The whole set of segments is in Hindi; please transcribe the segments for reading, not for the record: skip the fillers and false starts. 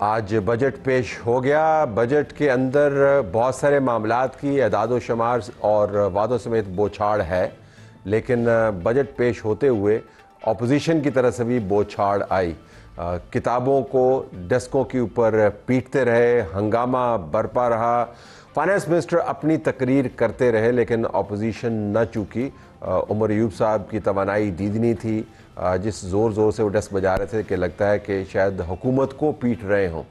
आज बजट पेश हो गया। बजट के अंदर बहुत सारे मामलात की एदाद शुमार और वादों समेत बौछार है, लेकिन बजट पेश होते हुए अपोजिशन की तरफ से भी बौछार आई। किताबों को डेस्कों के ऊपर पीटते रहे, हंगामा बरपा रहा। फाइनेंस मिनिस्टर अपनी तकरीर करते रहे, लेकिन अपोजिशन न चूकी। उमर अयूब साहब की तवानाई दीदनी थी। जिस ज़ोर से वो डेस्क बजा रहे थे कि लगता है कि शायद हुकूमत को पीट रहे हों।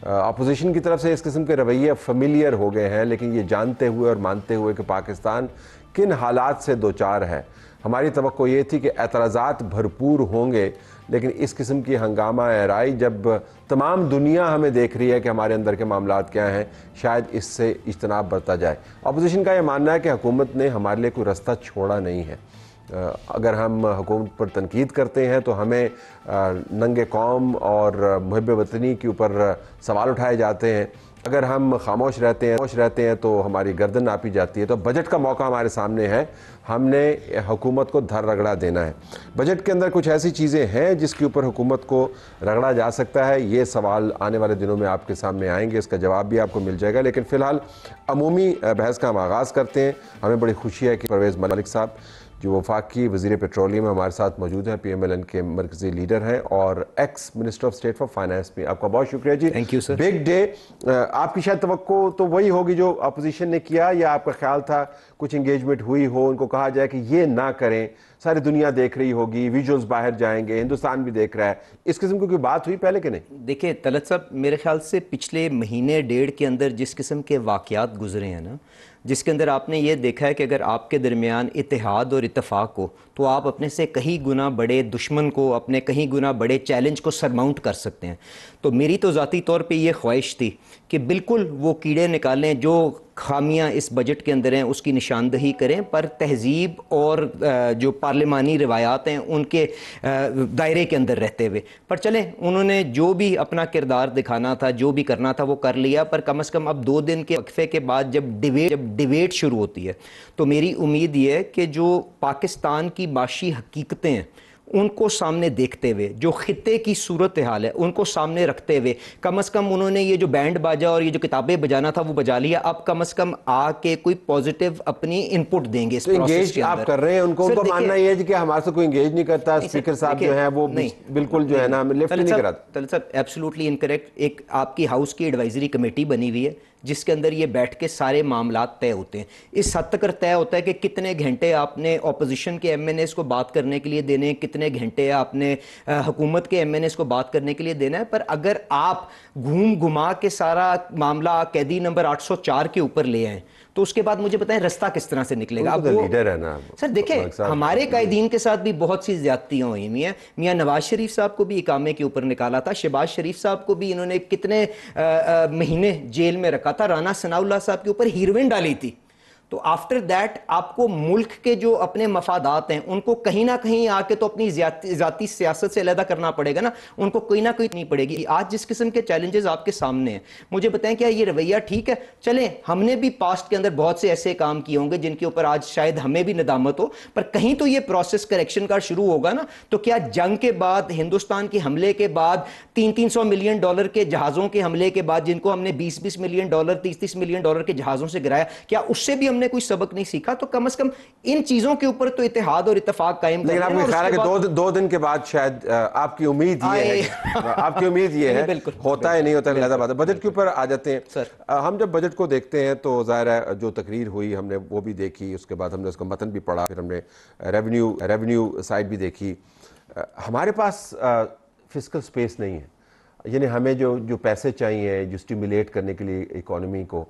अपोजिशन की तरफ से इस किस्म के रवैये फेमिलियर हो गए हैं, लेकिन ये जानते हुए और मानते हुए कि पाकिस्तान किन हालात से दो चार है। हमारी तवक्को ये थी कि एतराज़ात भरपूर होंगे, लेकिन इस किस्म की हंगामा एराई जब तमाम दुनिया हमें देख रही है कि हमारे अंदर के मामलात क्या हैं, शायद इससे इज्तनाब बरता जाए। अपोजिशन का यह मानना है कि हुकूमत ने हमारे लिए कोई रास्ता छोड़ा नहीं है। अगर हम हुकूमत पर तनकीद करते हैं तो हमें नंगे कौम और मुहिब वतनी के ऊपर सवाल उठाए जाते हैं। अगर हम खामोश रहते हैं तो हमारी गर्दन नापी जाती है। तो बजट का मौका हमारे सामने है, हमने हुकूमत को धर रगड़ा देना है। बजट के अंदर कुछ ऐसी चीज़ें हैं जिसके ऊपर हुकूमत को रगड़ा जा सकता है। ये सवाल आने वाले दिनों में आपके सामने आएंगे, इसका जवाब भी आपको मिल जाएगा। लेकिन फ़िलहाल अमूमी बहस का हम आगाज़ करते हैं। हमें बड़ी खुशी है कि परवेज़ मलिक साहब जो वफाकी वज़ीर पेट्रोलियम हमारे साथ मौजूद हैं, PMLN के मरकज़ी लीडर हैं और ex minister of state for finance में। आपका बहुत शुक्रिया जी। Thank you sir. Big day. आपकी शायद तवक्को तो वही होगी जो अपोजिशन ने किया, या आपका ख्याल था कुछ इंगेजमेंट हुई हो, उनको कहा जाए कि ये ना करें, सारी दुनिया देख रही होगी, विजुअल्स बाहर जाएंगे, हिंदुस्तान भी देख रहा है, इस किस्म की कोई बात हुई पहले कि नहीं? देखिए तलत साहब, मेरे ख्याल से पिछले महीने डेढ़ के अंदर जिस किस्म के वाक़यात गुजरे हैं ना, जिसके अंदर आपने ये देखा है कि अगर आपके दरमियान इत्तेहाद और इत्तफाक हो तो आप अपने से कहीं गुना बड़े दुश्मन को, अपने कहीं गुना बड़े चैलेंज को सरमाउंट कर सकते हैं। तो मेरी तो ज़ाती तौर पे ये ख्वाहिश थी कि बिल्कुल वो कीड़े निकालें जो खामियां इस बजट के अंदर हैं, उसकी निशानदही करें, पर तहजीब और जो पार्लिमानी रिवायात हैं उनके दायरे के अंदर रहते हुए। पर चलें, उन्होंने जो भी अपना किरदार दिखाना था, जो भी करना था वो कर लिया। पर कम से कम अब 2 दिन के वक्फे के बाद जब डिबेट शुरू होती है तो मेरी उम्मीद ये है कि जो पाकिस्तान की माशी हकीकतें हैं उनको सामने देखते हुए, जो खित्ते की सूरत हाल है उनको सामने रखते हुए, कम से कम उन्होंने ये जो बैंड बाजा और ये जो किताबें बजाना था वो बजा लिया। अब कम से कम आके कोई पॉजिटिव अपनी इनपुट देंगे इस प्रोसेस के अंदर। आप कर रहे हैं उनको मानना ये है कि हमारे से कोई इंगेज नहीं करता, स्पीकर साहब जो है वो बिल्कुल जो है ना लिफ्ट नहीं कराते। तलत साहब एब्सोल्युटली इनकरेक्ट। एक आपकी हाउस की एडवाइजरी कमेटी बनी हुई है जिसके अंदर ये बैठ के सारे मामलात तय होते हैं। इस हद तक तय होता है कि कितने घंटे आपने ऑपोजिशन के MNAs को बात करने के लिए देने, कितने घंटे आपने हुकूमत के MNAs को बात करने के लिए देना है। पर अगर आप घूम घुमा के सारा मामला कैदी नंबर 804 के ऊपर ले आए तो उसके बाद मुझे बताएं रास्ता किस तरह से निकलेगा। अब वो लीडर है ना सर, देखें हमारे कायदीन के साथ भी बहुत सी ज्यादतियां हुई हुई हैं। मियां नवाज शरीफ साहब को भी इकामे के ऊपर निकाला था, शहबाज शरीफ साहब को भी इन्होंने कितने महीने जेल में रखा था, राना सनाउल्लाह साहब के ऊपर हीरोइन डाली थी। तो आफ्टर दैट आपको मुल्क के जो अपने मफादात हैं उनको कहीं ना कहीं आके तो अपनी जाती सियासत से अलहदा करना पड़ेगा ना, उनको कोई ना कोई नहीं पड़ेगी। आज जिस किस्म के चैलेंजेस आपके सामने हैं, मुझे बताएं क्या ये रवैया ठीक है? चलें, हमने भी पास्ट के अंदर बहुत से ऐसे काम किए होंगे जिनके ऊपर आज शायद हमें भी नदामत हो, पर कहीं तो ये प्रोसेस करेक्शन का शुरू होगा ना। तो क्या जंग के बाद, हिंदुस्तान के हमले के बाद, $300 मिलियन के जहाजों के हमले के बाद, जिनको हमने $20 मिलियन, $30 मिलियन के जहाजों से गिराया, क्या उससे भी हमने कोई सबक नहीं सीखा? तो कम से कम इन चीजों के ऊपर तो इत्तेहाद और इत्तेफाक कायम लेकिन आपको ख्याल है कि दो दिन के बाद शायद आपकी उम्मीद ये है आपकी उम्मीद ये है, बिल्कुल होता है नहीं होता है, ज़्यादा बात है। बजट के ऊपर आ जाते हैं सर। हम जब बजट को देखते हैं तो ज़ाहिर है जो तकरीर हुई हमने वो भी देखी, उसके बाद हमने उसका मतन भी पढ़ा, फिर हमने रेवेन्यू साइड भी देखी। हमारे पास फिस्कल स्पेस नहीं है, यानी हमें जो पैसे चाहिए जो स्टिमुलेट करने के लिए इकोनॉमी को,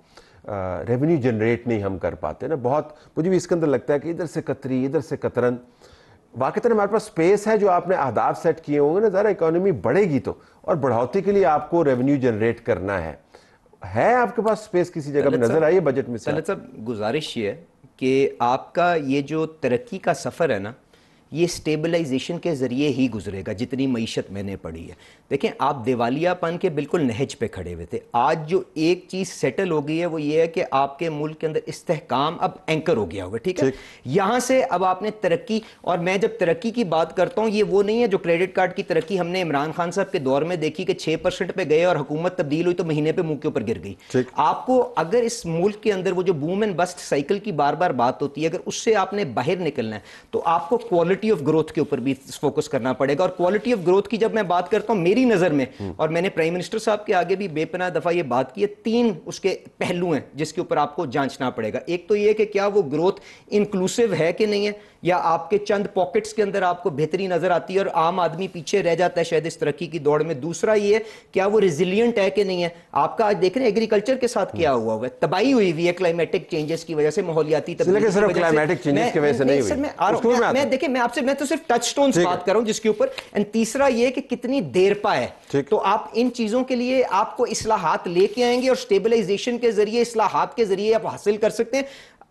रेवेन्यू जनरेट नहीं हम कर पाते ना। बहुत मुझे भी इसके अंदर लगता है कि इधर से कतरी इधर से कतरन। वाकई हमारे पास स्पेस है, जो आपने अहदाफ सेट किए होंगे ना, ज़रा इकोनॉमी बढ़ेगी तो, और बढ़ोतरी के लिए आपको रेवेन्यू जनरेट करना है आपके पास स्पेस किसी जगह पे नजर आई है बजट में? सब गुजारिश ये है कि आपका ये जो तरक्की का सफ़र है ना, ये स्टेबलाइजेशन के ज़रिए ही गुजरेगा, जितनी मईशत मैंने पढ़ी है। देखें, आप दिवालियापन के बिल्कुल नहज पे खड़े हुए थे। आज जो एक चीज़ सेटल हो गई है वो ये है कि आपके मुल्क के अंदर इस्तेहकाम अब एंकर हो गया होगा, ठीक है। यहाँ से अब आपने तरक्की, और मैं जब तरक्की की बात करता हूँ, ये वो नहीं है जो क्रेडिट कार्ड की तरक्की हमने इमरान खान साहब के दौर में देखी कि 6% पे गए और हुकूमत तब्दील हुई तो महीने पे मुंह के ऊपर गिर गई। आपको अगर इस मुल्क के अंदर वो जो बूम एंड बस्ट साइकिल की बार बार बात होती है, अगर उससे आपने बाहर निकलना है तो आपको क्वालिटी ऑफ ग्रोथ के ऊपर भी फोकस करना पड़ेगा। और क्वालिटी ऑफ ग्रोथ की जब मैं बात करता हूं मेरी नजर में, और मैंने प्राइम मिनिस्टर साहब के आगे भी बेपनाह दफा ये बात की है, 3 उसके पहलू हैं जिसके ऊपर आपको जांचना पड़ेगा। एक तो ये कि क्या वो ग्रोथ इंक्लूसिव है कि नहीं है, या आपके चंद पॉकेट्स के अंदर आपको बेहतरी नजर आती है और आम आदमी पीछे रह जाता है शायद इस तरक्की की दौड़ में। दूसरा ये क्या वो रिजिलियंट है कि नहीं है। आपका आज देख रहे हैं एग्रीकल्चर के साथ क्या हुआ है, तबाही हुई हुई है क्लाइमेटिक चेंजेस की वजह से, माहौलियाती तब्दीली की वजह से। मैं देखिए, मैं तो सिर्फ टच स्टोन्स बात कर रहा हूं जिसके ऊपर। एंड तीसरा ये कि कितनी देर पा है, तो आप इन चीजों के लिए आपको इस्लाहात लेके आएंगे और स्टेबलाइजेशन के जरिए, इस्लाहात के जरिए आप हासिल कर सकते हैं।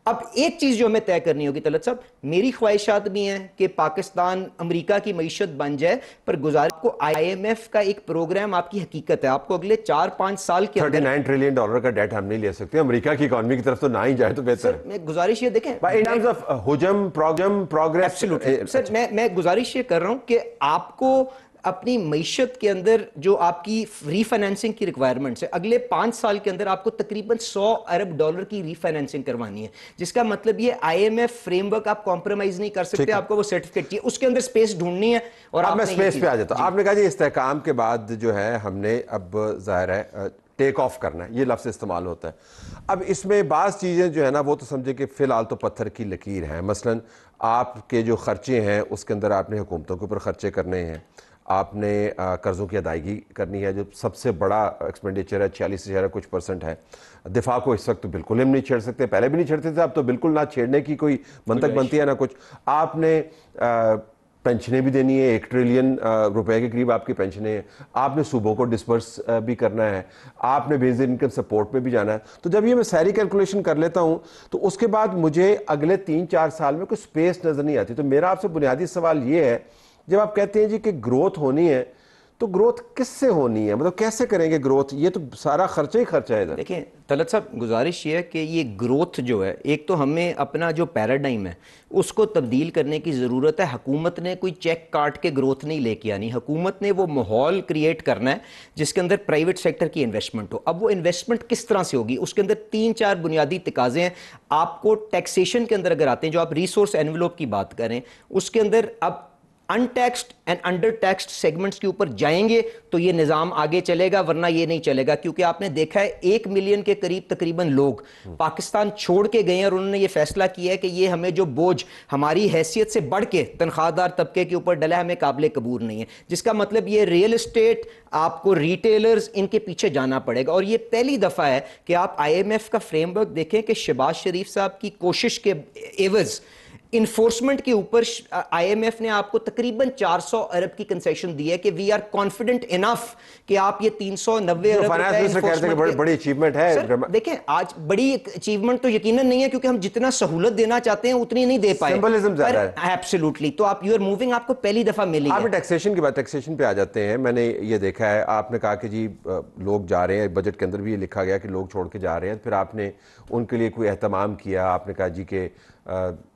अब एक चीज जो हमें तय करनी होगी तलत साहब, मेरी ख्वाहिशात भी हैं कि पाकिस्तान अमेरिका की मईशत बन जाए, पर गुजारिश को IMF का एक प्रोग्राम आपकी हकीकत है, आपको अगले 4-5 साल के अंदर $39 ट्रिलियन का डेट हम नहीं ले सकते। अमेरिका की इकोनॉमी की तरफ तो ना ही जाए तो बेहतर है। मैं गुजारिश ये देखें, इन टर्म्स ऑफ हुजम प्रोग्रेस, एब्सोल्युटली सर, मैं गुजारिश ये कर रहा हूं कि आपको अपनी मईशत के अंदर जो आपकी रीफाइनेंसिंग की रिक्वायरमेंट्स है, अगले 5 साल के अंदर आपको तकरीबन $100 अरब की रीफाइनेंसिंग करवानी है, जिसका मतलब ये IMF फ्रेमवर्क आप कॉम्प्रोमाइज नहीं कर सकते, आपको वो सर्टिफिकेट चाहिए, उसके अंदर स्पेस ढूंढनी है। और अब मैं स्पेस पे आ जाता हूं। आपने कहा जी इस्तेहकाम के बाद जो है हमने अब जाहिर है टेक ऑफ करना है, ये लफ्ज़ इस्तेमाल होता है। अब इसमें बाज़ चीज़ें जो है ना वो तो समझे कि फ़िलहाल तो पत्थर की लकीर हैं। मसलन आपके जो खर्चे हैं उसके अंदर आपने हुकूमतों के ऊपर खर्चे करने हैं, आपने कर्ज़ों की अदायगी करनी है, जो सबसे बड़ा एक्सपेंडिचर है, 46,000 कुछ % है। दिफा को इस वक्त तो बिल्कुल हम नहीं छेड़ सकते, पहले भी नहीं छेड़ते थे, अब तो बिल्कुल ना छेड़ने की कोई मंतक बनती है ना कुछ। आपने पेंशनें भी देनी है, 1 ट्रिलियन रुपए के करीब आपकी पेंशनें हैं, आपने सूबों को डिस्पर्स भी करना है, आपने बेसिक इनकम सपोर्ट पे भी जाना है। तो जब ये मैं सारी कैलकुलेशन कर लेता हूँ तो उसके बाद मुझे अगले 3-4 साल में कोई स्पेस नज़र नहीं आती। तो मेरा आपसे बुनियादी सवाल ये है, जब आप कहते हैं जी कि ग्रोथ होनी है, तो ग्रोथ किससे होनी है, मतलब कैसे करेंगे ग्रोथ? ये तो सारा खर्चा ही खर्चा है इधर। देखिए तलत साहब, गुजारिश ये है कि ये ग्रोथ जो है, एक तो हमें अपना जो पैराडाइम है उसको तब्दील करने की ज़रूरत है। हुकूमत ने कोई चेक काट के ग्रोथ नहीं लेके आनी, हुकूमत ने वो माहौल क्रिएट करना है जिसके अंदर प्राइवेट सेक्टर की इन्वेस्टमेंट हो। अब वो इन्वेस्टमेंट किस तरह से होगी, उसके अंदर 3-4 बुनियादी तकाजे हैं। आपको टैक्सेशन के अंदर अगर आते हैं, जो आप रिसोर्स एनवेलोप की बात करें, उसके अंदर अब अनटैक्स्ड एंड अंडर टैक्स्ड सेगमेंट्स के ऊपर जाएंगे तो ये निज़ाम आगे चलेगा, वरना ये नहीं चलेगा। क्योंकि आपने देखा है 1 मिलियन के करीब तकरीबन लोग पाकिस्तान छोड़ के गए हैं और उन्होंने ये फैसला किया है कि ये हमें जो बोझ हमारी हैसियत से बढ़ के तनख्वाहदार तबके के ऊपर डला है, हमें काबिल कबूल नहीं है। जिसका मतलब ये रियल एस्टेट, आपको रिटेलर्स, इनके पीछे जाना पड़ेगा। और ये पहली दफ़ा है कि आप IMF का फ्रेमवर्क देखें कि शहबाज शरीफ साहब की कोशिश के एवज इन्फोर्समेंट के ऊपर IMF ने आपको तकरीबन 400 अरब की कंसेशन दी है कि वी आर कॉन्फिडेंट इनफ कि आप ये 390 अरब बड़ी अचीवमेंट है। सर देखें, आज बड़ी अचीवमेंट तो यकीनन नहीं है, क्योंकि हम जितना सहूलत देना चाहते हैं उतनी नहीं दे पाए। सिंबलिज्म ज़्यादा है। एब्सोल्युटली। तो आप यू आर मूविंग, आपको पहली दफा मिली है। आप टैक्सेशन की बात, टैक्सेशन पे आ जाते हैं। मैंने ये देखा है, आपने कहा कि जी लोग जा रहे हैं, बजट के अंदर भी ये लिखा गया कि लोग छोड़ के जा रहे हैं, फिर आपने उनके लिए कोई एहतमाम किया, आपने कहा जी के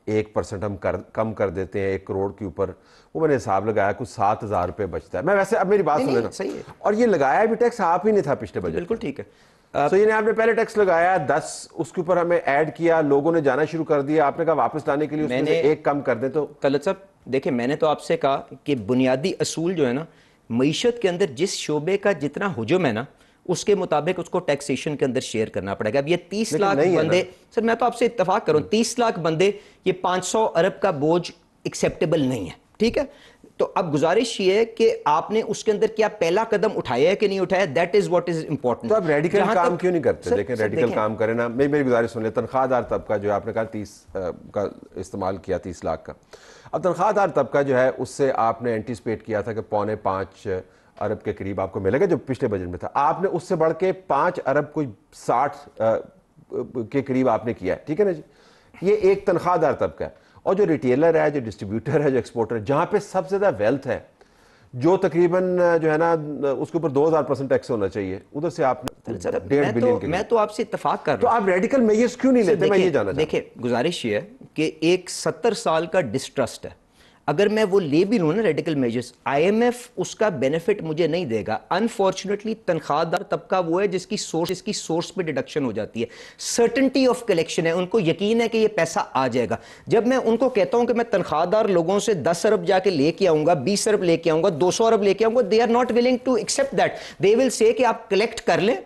1% हम कम कर देते हैं 1 करोड़ के ऊपर। वो मैंने हिसाब लगाया कुछ 7,000 रुपये बचता है। मैं वैसे, अब मेरी बात सुन लेना, सही है। और ये लगाया भी टैक्स आप ही नहीं था पिछले बजट। बिल्कुल ठीक है। तो ये आपने पहले टैक्स लगाया 10, उसके ऊपर हमें ऐड किया, लोगों ने जाना शुरू कर दिया, आपने कहा वापस लाने के लिए उसमें से 1 कम कर दे। तो तलत साहब देखिए, मैंने तो आपसे कहा कि बुनियादी असूल जो है ना, मईशत के अंदर जिस शोबे का जितना हुजूम है ना, उसके मुताबिक उसको टैक्सेशन के अंदर शेयर करना पड़ेगा। अब ये 30 लाख बंदे, सर मैं तो आपसे इत्तफाक करूं, 30 लाख बंदे, ये 500 अरब का बोझ एक्सेप्टेबल नहीं है, ठीक है। तो अब गुजारिश ये है कि आपने उसके अंदर क्या पहला कदम उठाया है कि नहीं उठाया, that is what is important. तो आप रेडिकल काम क्यों नहीं करते? देखें, रेडिकल काम करें ना। मेरी गुजारिश सुन ले, तनख्वाहदार तबका जो आपने कहा 30 का इस्तेमाल किया, 30 लाख का। अब तनख्वाहदार तबका जो है उससे आपने एंटिसिपेट किया था कि 4.5 अरब के करीब आपको मिलेगा, जो पिछले बजट में था। आपने उससे बढ़ के 5 अरब कोई 60 के करीब आपने किया है, ठीक है ना जी। ये एक तनख्वाहदार तबका है। और जो रिटेलर है, जो डिस्ट्रीब्यूटर है, जो एक्सपोर्टर है, जहाँ पे सबसे ज़्यादा वेल्थ है, जो तकरीबन जो है ना उसके ऊपर 2000% टैक्स होना चाहिए, उधर से आप 1.5 बिलियन के मैं तो आपसे इत्तफाक कर तो रहा हूं। आप रेडिकल मेजर्स क्यों नहीं लेते? मैं ये जानना चाहता हूं। देखिए, गुजारिश ये है कि एक 70 साल का डिस्ट्रस्ट है, अगर मैं वो ले भी लूँ ना रेडिकल मेजर्स, आईएमएफ उसका बेनिफिट मुझे नहीं देगा। अनफॉर्चुनेटली तनख्वाहदार तबका वो है जिसकी सोर्स पे डिडक्शन हो जाती है, सर्टेनिटी ऑफ कलेक्शन है, उनको यकीन है कि ये पैसा आ जाएगा। जब मैं उनको कहता हूं कि मैं तनख्वाहदार लोगों से 10 अरब जाके लेके आऊंगा, 20 अरब लेके आऊंगा, 200 अरब लेके आऊंगा, they are not willing to accept that. They will say कि आप कलेक्ट कर लें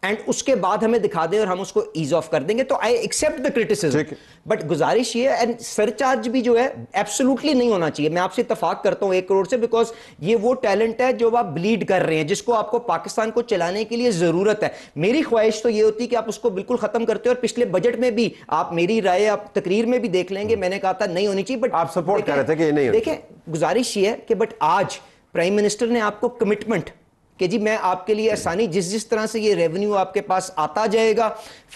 एंड उसके बाद हमें दिखा दें और हम उसको ईज ऑफ कर देंगे। तो I accept the criticism, but गुजारिश ये एंड सरचार्ज भी जो है एब्सोल्युटली नहीं होना चाहिए। मैं आपसे इत्तफाक करता हूं 1 करोड़ से, बिकॉज ये वो टैलेंट है जो आप ब्लीड कर रहे हैं, जिसको आपको पाकिस्तान को चलाने के लिए जरूरत है। मेरी ख्वाहिश तो ये होती है कि आप उसको बिल्कुल खत्म करते हो, और पिछले बजट में भी आप मेरी राय आप तकरीर में भी देख लेंगे, मैंने कहा था नहीं होनी चाहिए, बट आप सपोर्ट कर रहे थे कि ये नहीं। देखें, गुजारिश ये है कि बट आज प्राइम मिनिस्टर ने आपको कमिटमेंट कि जी मैं आपके लिए आसानी, जिस तरह से ये रेवेन्यू आपके पास आता जाएगा,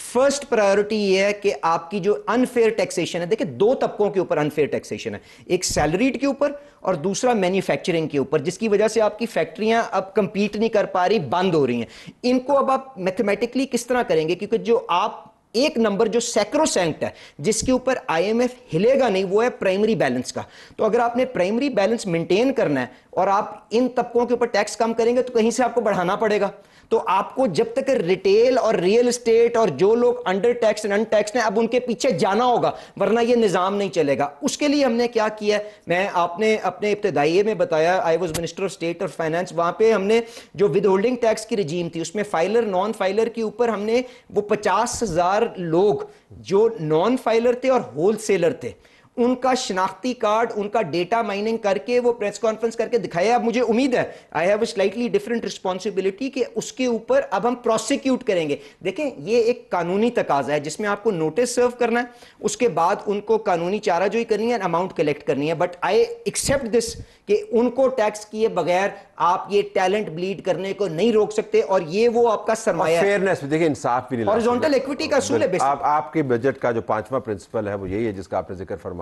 फर्स्ट प्रायोरिटी ये है कि आपकी जो अनफेयर टैक्सेशन है, देखिए 2 तबकों के ऊपर अनफेयर टैक्सेशन है, एक सैलरीड के ऊपर और दूसरा मैन्युफैक्चरिंग के ऊपर, जिसकी वजह से आपकी फैक्ट्रियां अब कंपीट नहीं कर पा रही, बंद हो रही हैं। इनको अब आप मैथमेटिकली किस तरह करेंगे, क्योंकि जो आप एक नंबर जो सैक्रोसैंक्ट है, जिसके ऊपर आईएमएफ हिलेगा नहीं, वो है प्राइमरी बैलेंस का। तो अगर आपने प्राइमरी बैलेंस मेंटेन करना है और आप इन तबकों के ऊपर टैक्स कम करेंगे, तो कहीं से आपको बढ़ाना पड़ेगा। तो आपको जब तक रिटेल और रियल एस्टेट और जो लोग अंडर टैक्स एंड अनटैक्स हैं, अब उनके पीछे जाना होगा, वरना ये निजाम नहीं चलेगा। उसके लिए हमने क्या किया, मैं आपने अपने इब्तिदाइये में बताया, I was minister of state और फाइनेंस, वहां पे हमने जो विद होल्डिंग टैक्स की रजीम थी, उसमें फाइलर नॉन फाइलर के ऊपर हमने वो 50,000 लोग जो नॉन फाइलर थे और होलसेलर थे, उनका शिनाख्ती कार्ड, उनका डेटा माइनिंग करके वो प्रेस कॉन्फ्रेंस करके दिखाया। अब मुझे उम्मीद है, I have a slightly different responsibility, कि उसके ऊपर अब हम प्रोसिक्यूट करेंगे। देखें, ये एक कानूनी तकाजा है जिसमें आपको नोटिस सर्व करना है, उसके बाद उनको कानूनी चाराजोई करनी है, अमाउंट कलेक्ट करनी है। बट आई एक्सेप्ट दिस कि उनको टैक्स किए बगैर आप ये टैलेंट ब्लीड करने को नहीं रोक सकते, और ये वो आपका सरमाया है। फेयरनेस भी देखिए, इंसाफ भी नहीं, हॉरिजॉन्टल इक्विटी का असूल है। आपके बजट का जो 5वां प्रिंसिपल है वो यही है जिसका आपने जिक्र फरमाया,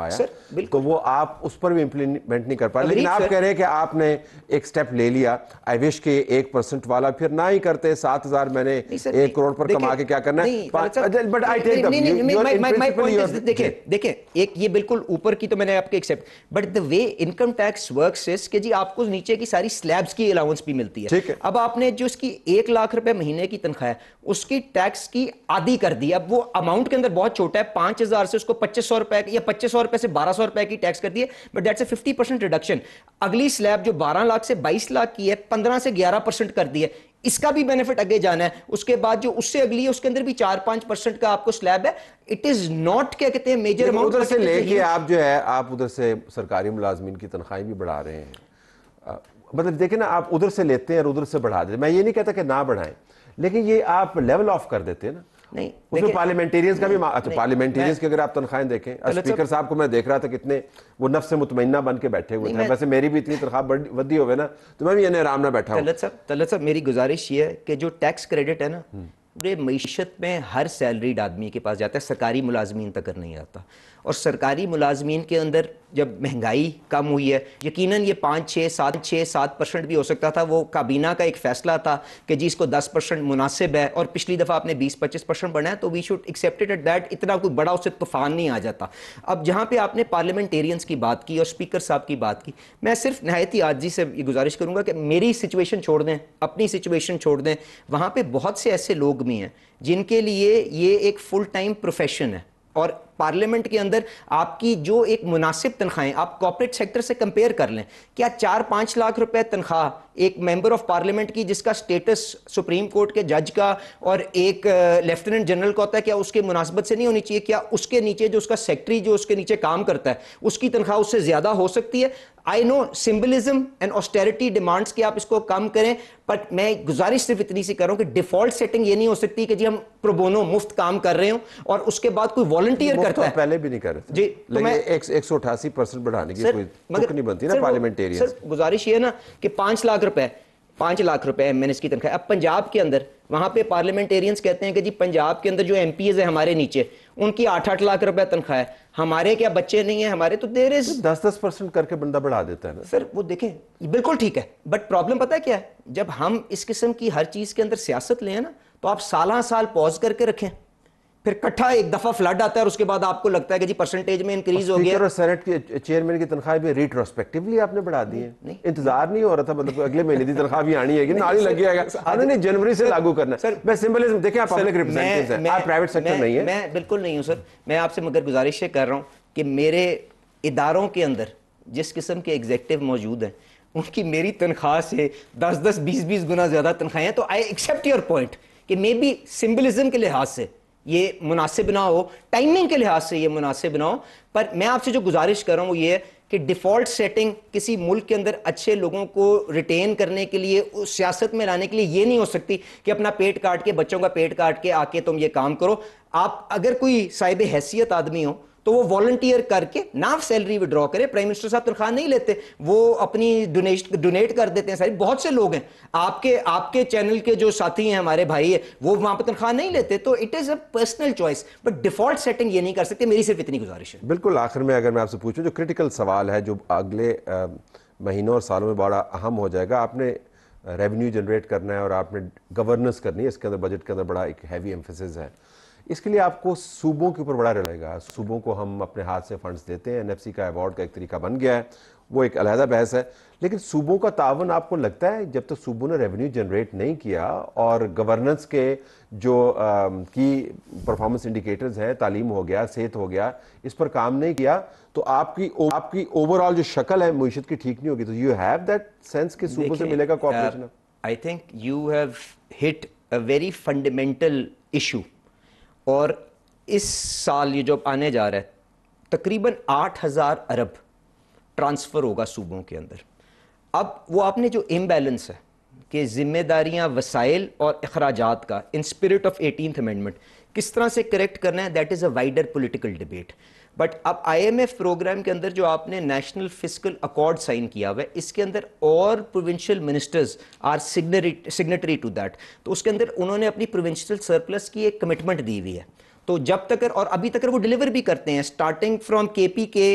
तो वो आप उस पर भी इंप्लीमेंट नहीं कर पाए। लेकिन आप कह रहे हैं कि आपने एक स्टेप ले लिया। आई विश के 1% वाला फिर ना ही करते, 7,000 मैंने 1 करोड़ पर कमा के क्या करना है। बट आई टेक देखिए, एक ये बिल्कुल ऊपर की तो मैंने आपके accept, but the way income tax works is कि जी आपको नीचे की सारी स्लैब्स की अलाउंस भी मिलती है। अब आपने जो इसकी 1 लाख रुपए महीने की तनख्वाह है, उसकी टैक्स की आधी कर दी। अब वो अमाउंट के अंदर बहुत छोटा है, 5,000 से उसको 2,500 रुपए या 2,500 रुपए से 1,200 रुपए की टैक्स कर दी है, बट दैट्स अ 50% रिडक्शन। अगली स्लैब जो 12 लाख से 22 लाख की है, 15 से 11% कर दी है, इसका भी बेनिफिट आगे जाना है। उसके बाद जो उससे अगली है, उसके अंदर भी 4-5% का आपको स्लैब है। इट इज नॉट क्या कहते हैं मेजर अमाउंट। उधर से लेके आप जो है, आप उधर से सरकारी मुलाजमीन की तनख्वाहें भी बढ़ा रहे हैं। मतलब देखें ना, आप उधर से लेते हैं और उधर से बढ़ा देते हैं। मैं ये नहीं कहता कि ना बढ़ाएं, लेकिन ये आप लेवल ऑफ कर देते हैं ना। नहीं, उसमें पार्लियामेंटिरियंस का भी, अच्छा पार्लियामेंटिरियंस की अगर आप तनख्वाहें देखें, स्पीकर साहब को मैं देख रहा था कितने वो नफ्स मुतमइन्ना बन के बैठे हुए थे। वैसे मेरी भी इतनी तनख्वाह वधी हो ना, तो मैं भी यानी आराम ना बैठा हूं। तलत साहब, मेरी गुजारिश ये है कि जो टैक्स क्रेडिट है ना, पूरे मईशत में हर सैलरीड आदमी के पास जाता है, सरकारी मुलाजमीन तक नहीं आता। और सरकारी मुलाजमीन के अंदर जब महंगाई कम हुई है, यकीनन ये 5-6-7% भी हो सकता था। वो काबीना का एक फैसला था कि जी इसको 10% मुनासिब है, और पिछली दफ़ा आपने 20-25% बढ़ाया, तो we should accept it at that. इतना कोई बड़ा उससे तूफान नहीं आ जाता। अब जहाँ पे आपने पार्लियामेंटेरियंस की बात की और स्पीकर साहब की बात की, मैं सिर्फ नहायत ही आजी से ये गुजारिश करूँगा कि मेरी सिचुएशन छोड़ दें, अपनी सिचुएशन छोड़ दें। वहाँ पर बहुत से ऐसे लोग भी हैं जिनके लिए ये एक फुल टाइम प्रोफेशन है, और पार्लियामेंट के अंदर आपकी जो एक मुनासिब तनख्वाहें, आप कॉर्पोरेट सेक्टर से कंपेयर कर लें, क्या 4-5 लाख रुपए तनख्वाह एक मेंबर ऑफ पार्लियामेंट की, जिसका स्टेटस सुप्रीम कोर्ट के जज का और एक लेफ्टिनेंट जनरल का होता है, क्या उसके मुनासिबत से नहीं होनी चाहिए? क्या उसके नीचे जो उसका सेक्रेटरी जो उसके नीचे काम करता है, उसकी तनख्वाह उससे ज्यादा हो सकती है? I know symbolism and austerity demands कि आप इसको कम करें, बट मैं गुजारिश सिर्फ इतनी सी कर रहा हूं कि डिफॉल्ट सेटिंग ये नहीं हो सकती कि जी हम प्रोबोनो मुफ्त काम कर रहे हो और उसके बाद कोई वॉलंटियर करता है। पहले भी नहीं कर रहे थे जी, तो मैं 188% बढ़ाने की कोई तुक नहीं बनती ना पार्लियामेंटेरियन। गुजारिश ये है ना कि 5 लाख रुपए 5 लाख रुपए एमएनएस की तनख्वाह। अब पंजाब के अंदर वहां पे पार्लियामेंटेरियंस कहते हैं कि जी पंजाब के अंदर जो एमपीज है हमारे नीचे, उनकी 8-8 लाख रुपए तनख्वाह है, हमारे क्या बच्चे नहीं है हमारे, तो देर इज 10-10% करके बंदा बढ़ा देता है ना सर। वो देखें बिल्कुल ठीक है, बट प्रॉब्लम पता है क्या है, जब हम इस किस्म की हर चीज के अंदर सियासत लें ना, तो आप साल साल पॉज करके रखें, फिर इकट्ठा एक दफा फ्लड आता है और उसके बाद आपको लगता है कि जी परसेंटेज में इंक्रीज हो गया। और सेनेट के चेयरमैन की तनख्वाह भी रिट्रोस्पेक्टिवली आपने बढ़ा दी है। इंतजार नहीं हो रहा था, मतलब अगले महीने की तनख्वाह भी आनी है कि नाली लग जाएगा, नहीं जनवरी से लागू करना सर। मैं सिंबलिज्म देखिए, आप पब्लिक रिप्रेजेंटेटिव्स हैं, आप प्राइवेट सेक्टर नहीं है। मैं बिल्कुल नहीं हूं सर, मैं आपसे मगर गुजारिश कर रहा हूं कि मेरे इदारों के अंदर जिस किस्म के एग्जीक्यूटिव मौजूद हैं, उनकी मेरी तनख्वाह से 10-10, 20-20 गुना ज्यादा तनख्वाहें हैं। तो आई एक्सेप्ट योर पॉइंट कि मे बी सिंबलिज्म के लिहाज से ये मुनासिब ना हो, टाइमिंग के लिहाज से ये मुनासिब ना हो, पर मैं आपसे जो गुजारिश कर रहा हूं वो ये है कि डिफॉल्ट सेटिंग किसी मुल्क के अंदर अच्छे लोगों को रिटेन करने के लिए, उस सियासत में लाने के लिए ये नहीं हो सकती कि अपना पेट काट के, बच्चों का पेट काट के आके तुम ये काम करो। आप अगर कोई साहिब हैसियत आदमी हो तो वो वॉलंटियर करके ना सैलरी विड्रॉ करे। प्राइम मिनिस्टर साहब तनख्वाह नहीं लेते, वो अपनी डोनेट कर देते हैं। सारी बहुत से लोग हैं आपके चैनल के जो साथी हैं, हमारे भाई है, वो वहां पर तनख्वाह नहीं लेते। तो it is a personal choice, but default setting ये नहीं कर सकते। मेरी सिर्फ इतनी गुजारिश है। बिल्कुल आखिर में अगर मैं आपसे पूछूं, जो क्रिटिकल सवाल है जो अगले महीनों और सालों में बड़ा अहम हो जाएगा, आपने रेवेन्यू जनरेट करना है और आपने गवर्नेंस करनी है, इसके अंदर बजट के अंदर बड़ा एक हैवी एम्फेसिस है। इसके लिए आपको सूबों के ऊपर बड़ा रहेगा। सूबों को हम अपने हाथ से फंड्स देते हैं, एनएफसी का अवार्ड का एक तरीका बन गया है, वो एक अलहदा बहस है। लेकिन सूबों का तावन आपको लगता है जब तक सूबों ने रेवेन्यू जनरेट नहीं किया और गवर्नेंस के जो की परफॉर्मेंस इंडिकेटर्स हैं, तालीम हो गया, सेहत हो गया, इस पर काम नहीं किया, तो आपकी ओवरऑल जो शक्ल है मईशत की ठीक नहीं होगी। तो यू हैव दैट सेंस कि सूबों से मिलेगा cooperation? I think you have hit a very fundamental issue. और इस साल ये जो आने जा रहा है, तकरीबन 8,000 अरब ट्रांसफ़र होगा सूबों के अंदर। अब वो आपने जो इम्बैलेंस है कि जिम्मेदारियां, वसाइल और अखराजात का in spirit of 18th amendment किस तरह से करेक्ट करना है, that is a wider political debate. But अब IMF प्रोग्राम के अंदर जो आपने नेशनल फिस्कल अकॉर्ड साइन किया हुआ है, इसके अंदर और provincial ministers are signatory to that. तो उसके अंदर उन्होंने अपनी प्रोविंशियल सरप्लस की एक कमिटमेंट दी हुई है। तो जब तक और अभी तक वो डिलीवर भी करते हैं, स्टार्टिंग फ्रॉम KP के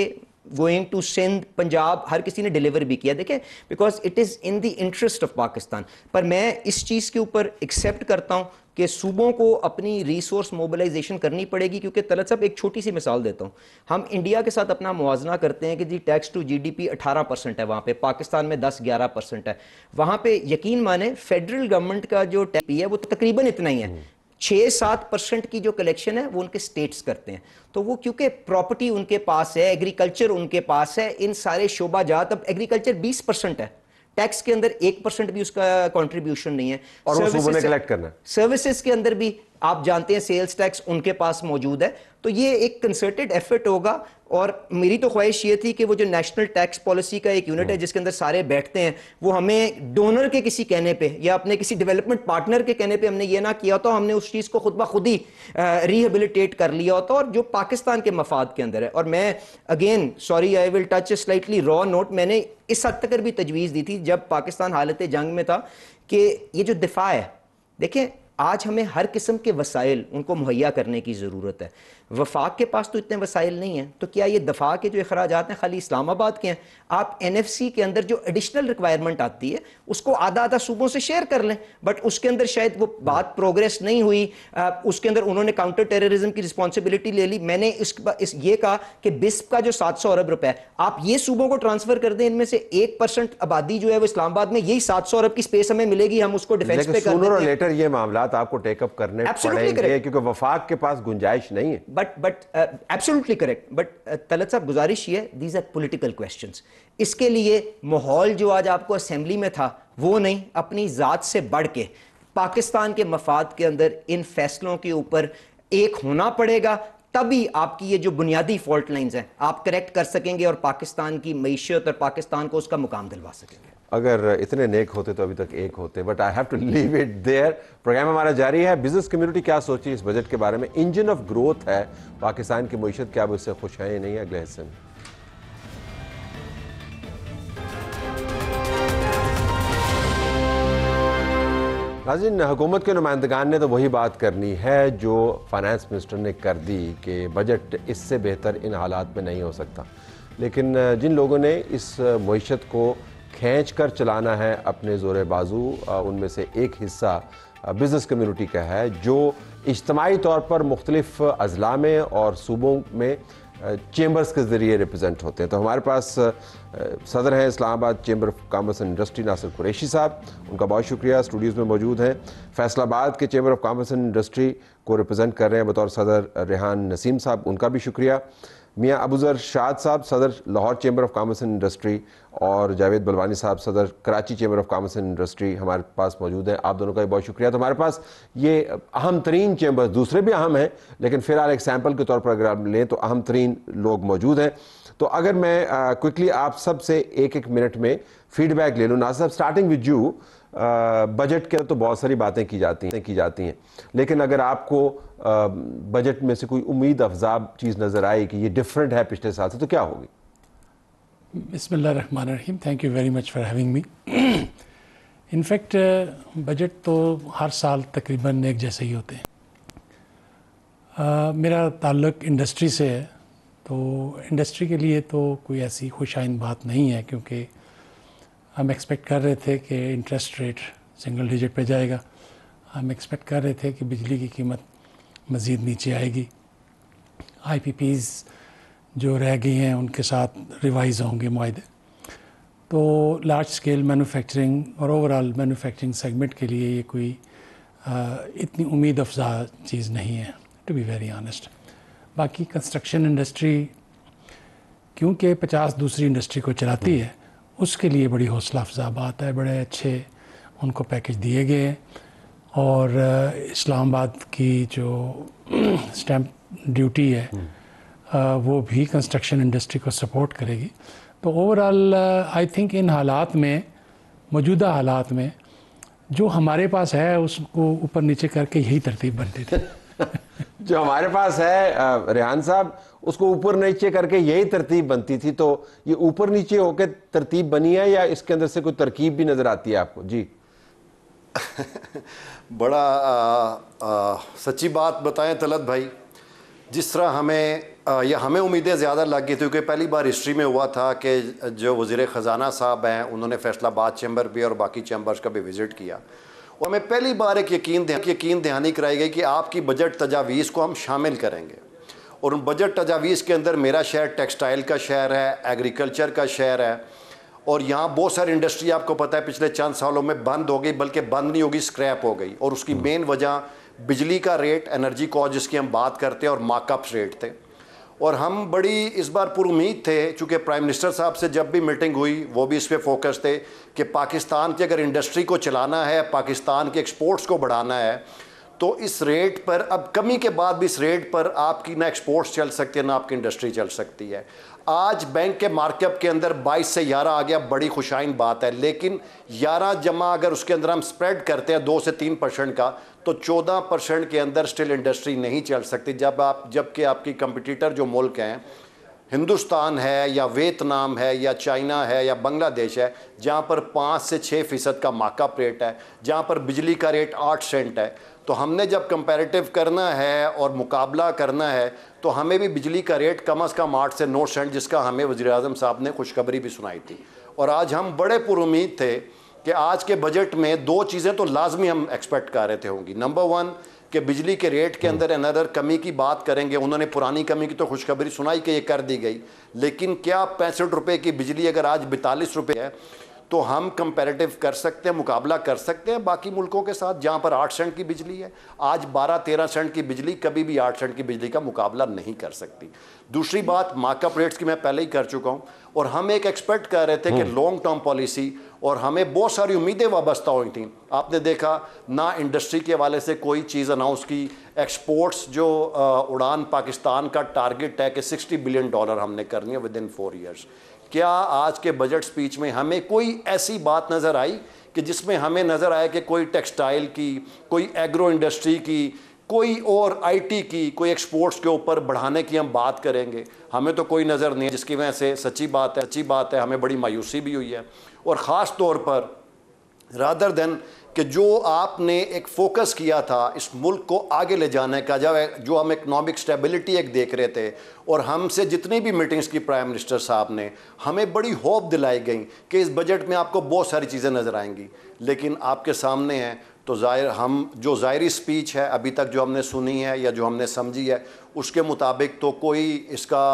गोइंग टू सिंध, पंजाब, हर किसी ने डिलीवर भी किया। देखें, because it is in the interest of Pakistan. पर मैं इस चीज़ के ऊपर एक्सेप्ट करता हूँ कि सूबों को अपनी रिसोर्स मोबिलाइजेशन करनी पड़ेगी, क्योंकि तलत साहब एक छोटी सी मिसाल देता हूँ। हम इंडिया के साथ अपना मुआवजना करते हैं कि जी टैक्स टू GDP 18% है वहाँ पे, पाकिस्तान में 10-11% है। वहाँ पे यकीन माने फेडरल गवर्नमेंट का जो टैक्स है वो तकरीबन इतना ही है। 6-7% की जो कलेक्शन है वो उनके स्टेट्स करते हैं। तो वो क्योंकि प्रॉपर्टी उनके पास है, एग्रीकल्चर उनके पास है, इन सारे शोबा जात, अब एग्रीकल्चर 20% है, टैक्स के अंदर 1% भी उसका कंट्रीब्यूशन नहीं है। और वो सूबों ने कलेक्ट करना है। सर्विसेज के अंदर भी आप जानते हैं सेल्स टैक्स उनके पास मौजूद है। तो ये एक कंसर्टेड एफर्ट होगा। और मेरी तो ख्वाहिश ये थी कि वो जो नेशनल टैक्स पॉलिसी का एक यूनिट है जिसके अंदर सारे बैठते हैं, वो हमें डोनर के किसी कहने पे या अपने किसी डेवलपमेंट पार्टनर के कहने पे हमने ये ना किया होता, हमने उस चीज़ को खुद ब खुद ही रिहेबिलिटेट कर लिया होता, और जो पाकिस्तान के मफाद के अंदर है। और मैं again sorry, I will touch A slightly raw note, मैंने इस हद तक भी तजवीज़ दी थी जब पाकिस्तान हालत जंग में था कि ये जो दिफा है, देखें आज हमें हर किस्म के वसाइल उनको मुहैया करने की ज़रूरत है। वफाक के पास तो इतने वसाइल नहीं हैं, तो क्या ये दफा के जो अखराजात हैं खाली इस्लामाबाद के हैं? आप NFC के अंदर जो एडिशनल रिक्वायरमेंट आती है उसको आधा आधा सूबों से शेयर कर लें। बट उसके अंदर शायद वो बात प्रोग्रेस नहीं हुई। उसके अंदर उन्होंने काउंटर टेररिज्म की रिस्पॉन्सिबिलिटी ले ली। मैंने ये कहा कि बिस्प का जो 700 अरब रुपए है आप ये सूबों को ट्रांसफर कर दें, इनमें से 1% आबादी जो है वो इस्लामाबाद में, यही 700 अरब की स्पेस हमें मिलेगी, हम उसको डिफेंस पे कर देंगे। लेटर ये मामला आपको टेकअप करने पड़ेंगे क्योंकि वफाक के पास गुंजाइश नहीं है। But absolutely correct. But Talat साहब गुजारिश ये, दीज आर पॉलिटिकल क्वेश्चंस। इसके लिए माहौल जो आज आपको असेंबली में था वो नहीं, अपनी जात से बढ़ के पाकिस्तान के मफाद के अंदर इन फैसलों के ऊपर एक होना पड़ेगा। तभी आपकी ये जो बुनियादी फॉल्ट लाइंस हैं आप करेक्ट कर सकेंगे और पाकिस्तान की मईशत और पाकिस्तान को उसका मुकाम दिलवा सकेंगे। अगर इतने नेक होते तो अभी तक एक होते, but I have to leave it there. Program हमारा जारी है। बिजनेस कम्युनिटी क्या सोची इस बजट के बारे में? इंजन ऑफ ग्रोथ है पाकिस्तान की मईशत, क्या वो इससे खुश है या नहीं? अगले हिस्से में नाज़रीन, हुकूमत के नुमाइंदगान ने तो वही बात करनी है जो फाइनेंस मिनिस्टर ने कर दी कि बजट इससे बेहतर इन हालात में नहीं हो सकता। लेकिन जिन लोगों ने इस मईशत को खींच कर चलाना है अपने ज़ोर बाजू, उनमें से एक हिस्सा बिज़नेस कम्यूनिटी का है जो इज्तमाही तौर पर मुख्तलिफ़ अजला में और सूबों में चेंबर्स के ज़रिए रिप्रेजेंट होते हैं। तो हमारे पास सदर हैं Islamabad chamber of commerce and industry Nasir Qureshi sahab, उनका बहुत शुक्रिया, स्टूडियोज़ में मौजूद हैं। फैसलाबाद के chamber of commerce and industry को रिप्रेजेंट कर रहे हैं बतौर सदर रेहान नसीम साहब, उनका भी शुक्रिया। मियाँ अबूज़र शाद साहब सदर Lahore chamber of commerce and industry और जावेद बलवानी साहब सदर Karachi chamber of commerce and industry हमारे पास मौजूद हैं। आप दोनों का भी बहुत शुक्रिया। तो हमारे पास ये अहम तरीन चेंबर्स, दूसरे भी अहम हैं लेकिन फ़िलहाल एक सैम्पल के तौर पर अगर आप लें तो अहम तरीन लोग मौजूद हैं। तो अगर मैं क्विकली आप सब से एक एक मिनट में फ़ीडबैक ले लूँ। नाज़िर साहब, स्टार्टिंग विद यू, बजट के तो बहुत सारी बातें की जाती हैं लेकिन अगर आपको बजट में से कोई उम्मीद अफजा चीज़ नज़र आई कि ये डिफरेंट है पिछले साल से, तो क्या होगी? बिस्मिल्लाहिर्रहमानिर्रहीम, thank you very much for having me. In fact budget तो हर साल तकरीबन एक जैसे ही होते हैं। मेरा ताल्लुक़ इंडस्ट्री से है, तो इंडस्ट्री के लिए तो कोई ऐसी खुशाइन बात नहीं है क्योंकि हम एक्सपेक्ट कर रहे थे कि इंटरेस्ट रेट सिंगल डिजिट पे जाएगा। हम एक्सपेक्ट कर रहे थे कि बिजली की कीमत मज़ीद नीचे आएगी। आईपीपीज़ जो रह गई हैं उनके साथ रिवाइज़ होंगे मुआहदे। तो लार्ज स्केल मैन्युफैक्चरिंग और ओवरऑल मैन्युफैक्चरिंग सेगमेंट के लिए ये कोई इतनी उम्मीद अफजा चीज़ नहीं है, टू बी वेरी ऑनेस्ट। बाकी कंस्ट्रक्शन इंडस्ट्री क्योंकि 50 दूसरी इंडस्ट्री को चलाती है, उसके लिए बड़ी हौसला अफजा बात है। बड़े अच्छे उनको पैकेज दिए गए हैं और इस्लामाबाद की जो स्टैम्प ड्यूटी है वो भी कंस्ट्रक्शन इंडस्ट्री को सपोर्ट करेगी। तो ओवरऑल आई थिंक इन हालात में, मौजूदा हालात में जो हमारे पास है उसको ऊपर नीचे करके यही तरतीब बनती थी। जो हमारे पास है रेहान साहब, उसको ऊपर नीचे करके यही तरतीब बनती थी। तो ये ऊपर नीचे होकर तरतीब बनी है या इसके अंदर से कोई तरकीब भी नज़र आती है आपको? जी बड़ा सच्ची बात बताएं तलत भाई, जिस तरह हमें उम्मीदें ज़्यादा लग गई थी क्योंकि पहली बार हिस्ट्री में हुआ था कि जो वज़ीर ख़जाना साहब हैं उन्होंने फैसलाबाद चैम्बर भी और बाकी चैम्बर्स का भी विज़िट किया और हमें पहली बार एक यकीन दहानी कराई गई कि आपकी बजट तजावीज़ को हम शामिल करेंगे। और उन बजट तजावीज़ के अंदर मेरा शहर टेक्सटाइल का शहर है, एग्रीकल्चर का शहर है और यहाँ बहुत सारी इंडस्ट्री आपको पता है पिछले चंद सालों में बंद हो गई, बल्कि बंद नहीं होगी, स्क्रैप हो गई। और उसकी मेन वजह बिजली का रेट, एनर्जी कॉस्ट जिसकी हम बात करते हैं, और मार्कअप्स रेट थे। और हम बड़ी इस बार पुरुमीद थे, चूँकि प्राइम मिनिस्टर साहब से जब भी मीटिंग हुई वो भी इस पर फोकस थे कि पाकिस्तान की अगर इंडस्ट्री को चलाना है, पाकिस्तान के एक्सपोर्ट्स को बढ़ाना है, तो इस रेट पर, अब कमी के बाद भी इस रेट पर आपकी ना एक्सपोर्ट्स चल सकती है ना आपकी इंडस्ट्री चल सकती है। आज बैंक के मार्कअप के अंदर 22 से 11 आ गया, बड़ी खुशाइन बात है, लेकिन 11 जमा अगर उसके अंदर हम स्प्रेड करते हैं 2 से 3% का, तो 14% के अंदर स्टिल इंडस्ट्री नहीं चल सकती। जबकि आपकी कंपटीटर जो मुल्क हैं, हिंदुस्तान है या वियतनाम है या चाइना है या बांग्लादेश है, जहाँ पर 5 से 6% का मार्कअप रेट है, जहाँ पर बिजली का रेट 8 सेंट है। तो हमने जब कंपैरेटिव करना है और मुकाबला करना है तो हमें भी बिजली का रेट कम से कम 8 से 9 सेंट, जिसका हमें वज़ीर-ए-आज़म साहब ने खुशखबरी भी सुनाई थी। और आज हम बड़े पुरुमीद थे कि आज के बजट में 2 चीज़ें तो लाजमी हम एक्सपेक्ट कर रहे थे होंगी। नंबर 1 कि बिजली के रेट के अंदर अनदर कमी की बात करेंगे। उन्होंने पुरानी कमी की तो खुशखबरी सुनाई कि ये कर दी गई, लेकिन क्या 65 रुपये की बिजली अगर आज 42 रुपये है तो हम कंपैरेटिव कर सकते हैं, मुकाबला कर सकते हैं बाकी मुल्कों के साथ जहाँ पर 8 सेंट की बिजली है। आज 12-13 सेंट की बिजली कभी भी 8 सेंट की बिजली का मुकाबला नहीं कर सकती। दूसरी बात, मार्कअप रेट्स की मैं पहले ही कर चुका हूँ और हम एक एक्सपेक्ट कर रहे थे कि लॉन्ग टर्म पॉलिसी, और हमें बहुत सारी उम्मीदें वाबस्ता हुई थी। आपने देखा ना इंडस्ट्री के हवाले से कोई चीज़ अनाउंस की, एक्सपोर्ट्स जो उड़ान पाकिस्तान का टारगेट है कि $60 बिलियन हमने करनी है विद इन 4 ईयर्स। क्या आज के बजट स्पीच में हमें कोई ऐसी बात नज़र आई कि जिसमें हमें नज़र आया कि कोई टेक्सटाइल की, कोई एग्रो इंडस्ट्री की, कोई और आईटी की, कोई एक्सपोर्ट्स के ऊपर बढ़ाने की हम बात करेंगे? हमें तो कोई नज़र नहीं है, जिसकी वजह से सच्ची बात है हमें बड़ी मायूसी भी हुई है। और ख़ास तौर पर रादर देन कि जो आपने एक फोकस किया था इस मुल्क को आगे ले जाने का, जब जो हम इकनॉमिक स्टेबिलिटी एक देख रहे थे, और हमसे जितनी भी मीटिंग्स की प्राइम मिनिस्टर साहब ने, हमें बड़ी होप दिलाई गई कि इस बजट में आपको बहुत सारी चीज़ें नज़र आएंगी, लेकिन आपके सामने हैं तो ज़ाहिर हम जो ज़ाहिरी स्पीच है अभी तक जो हमने सुनी है या जो हमने समझी है उसके मुताबिक तो कोई इसका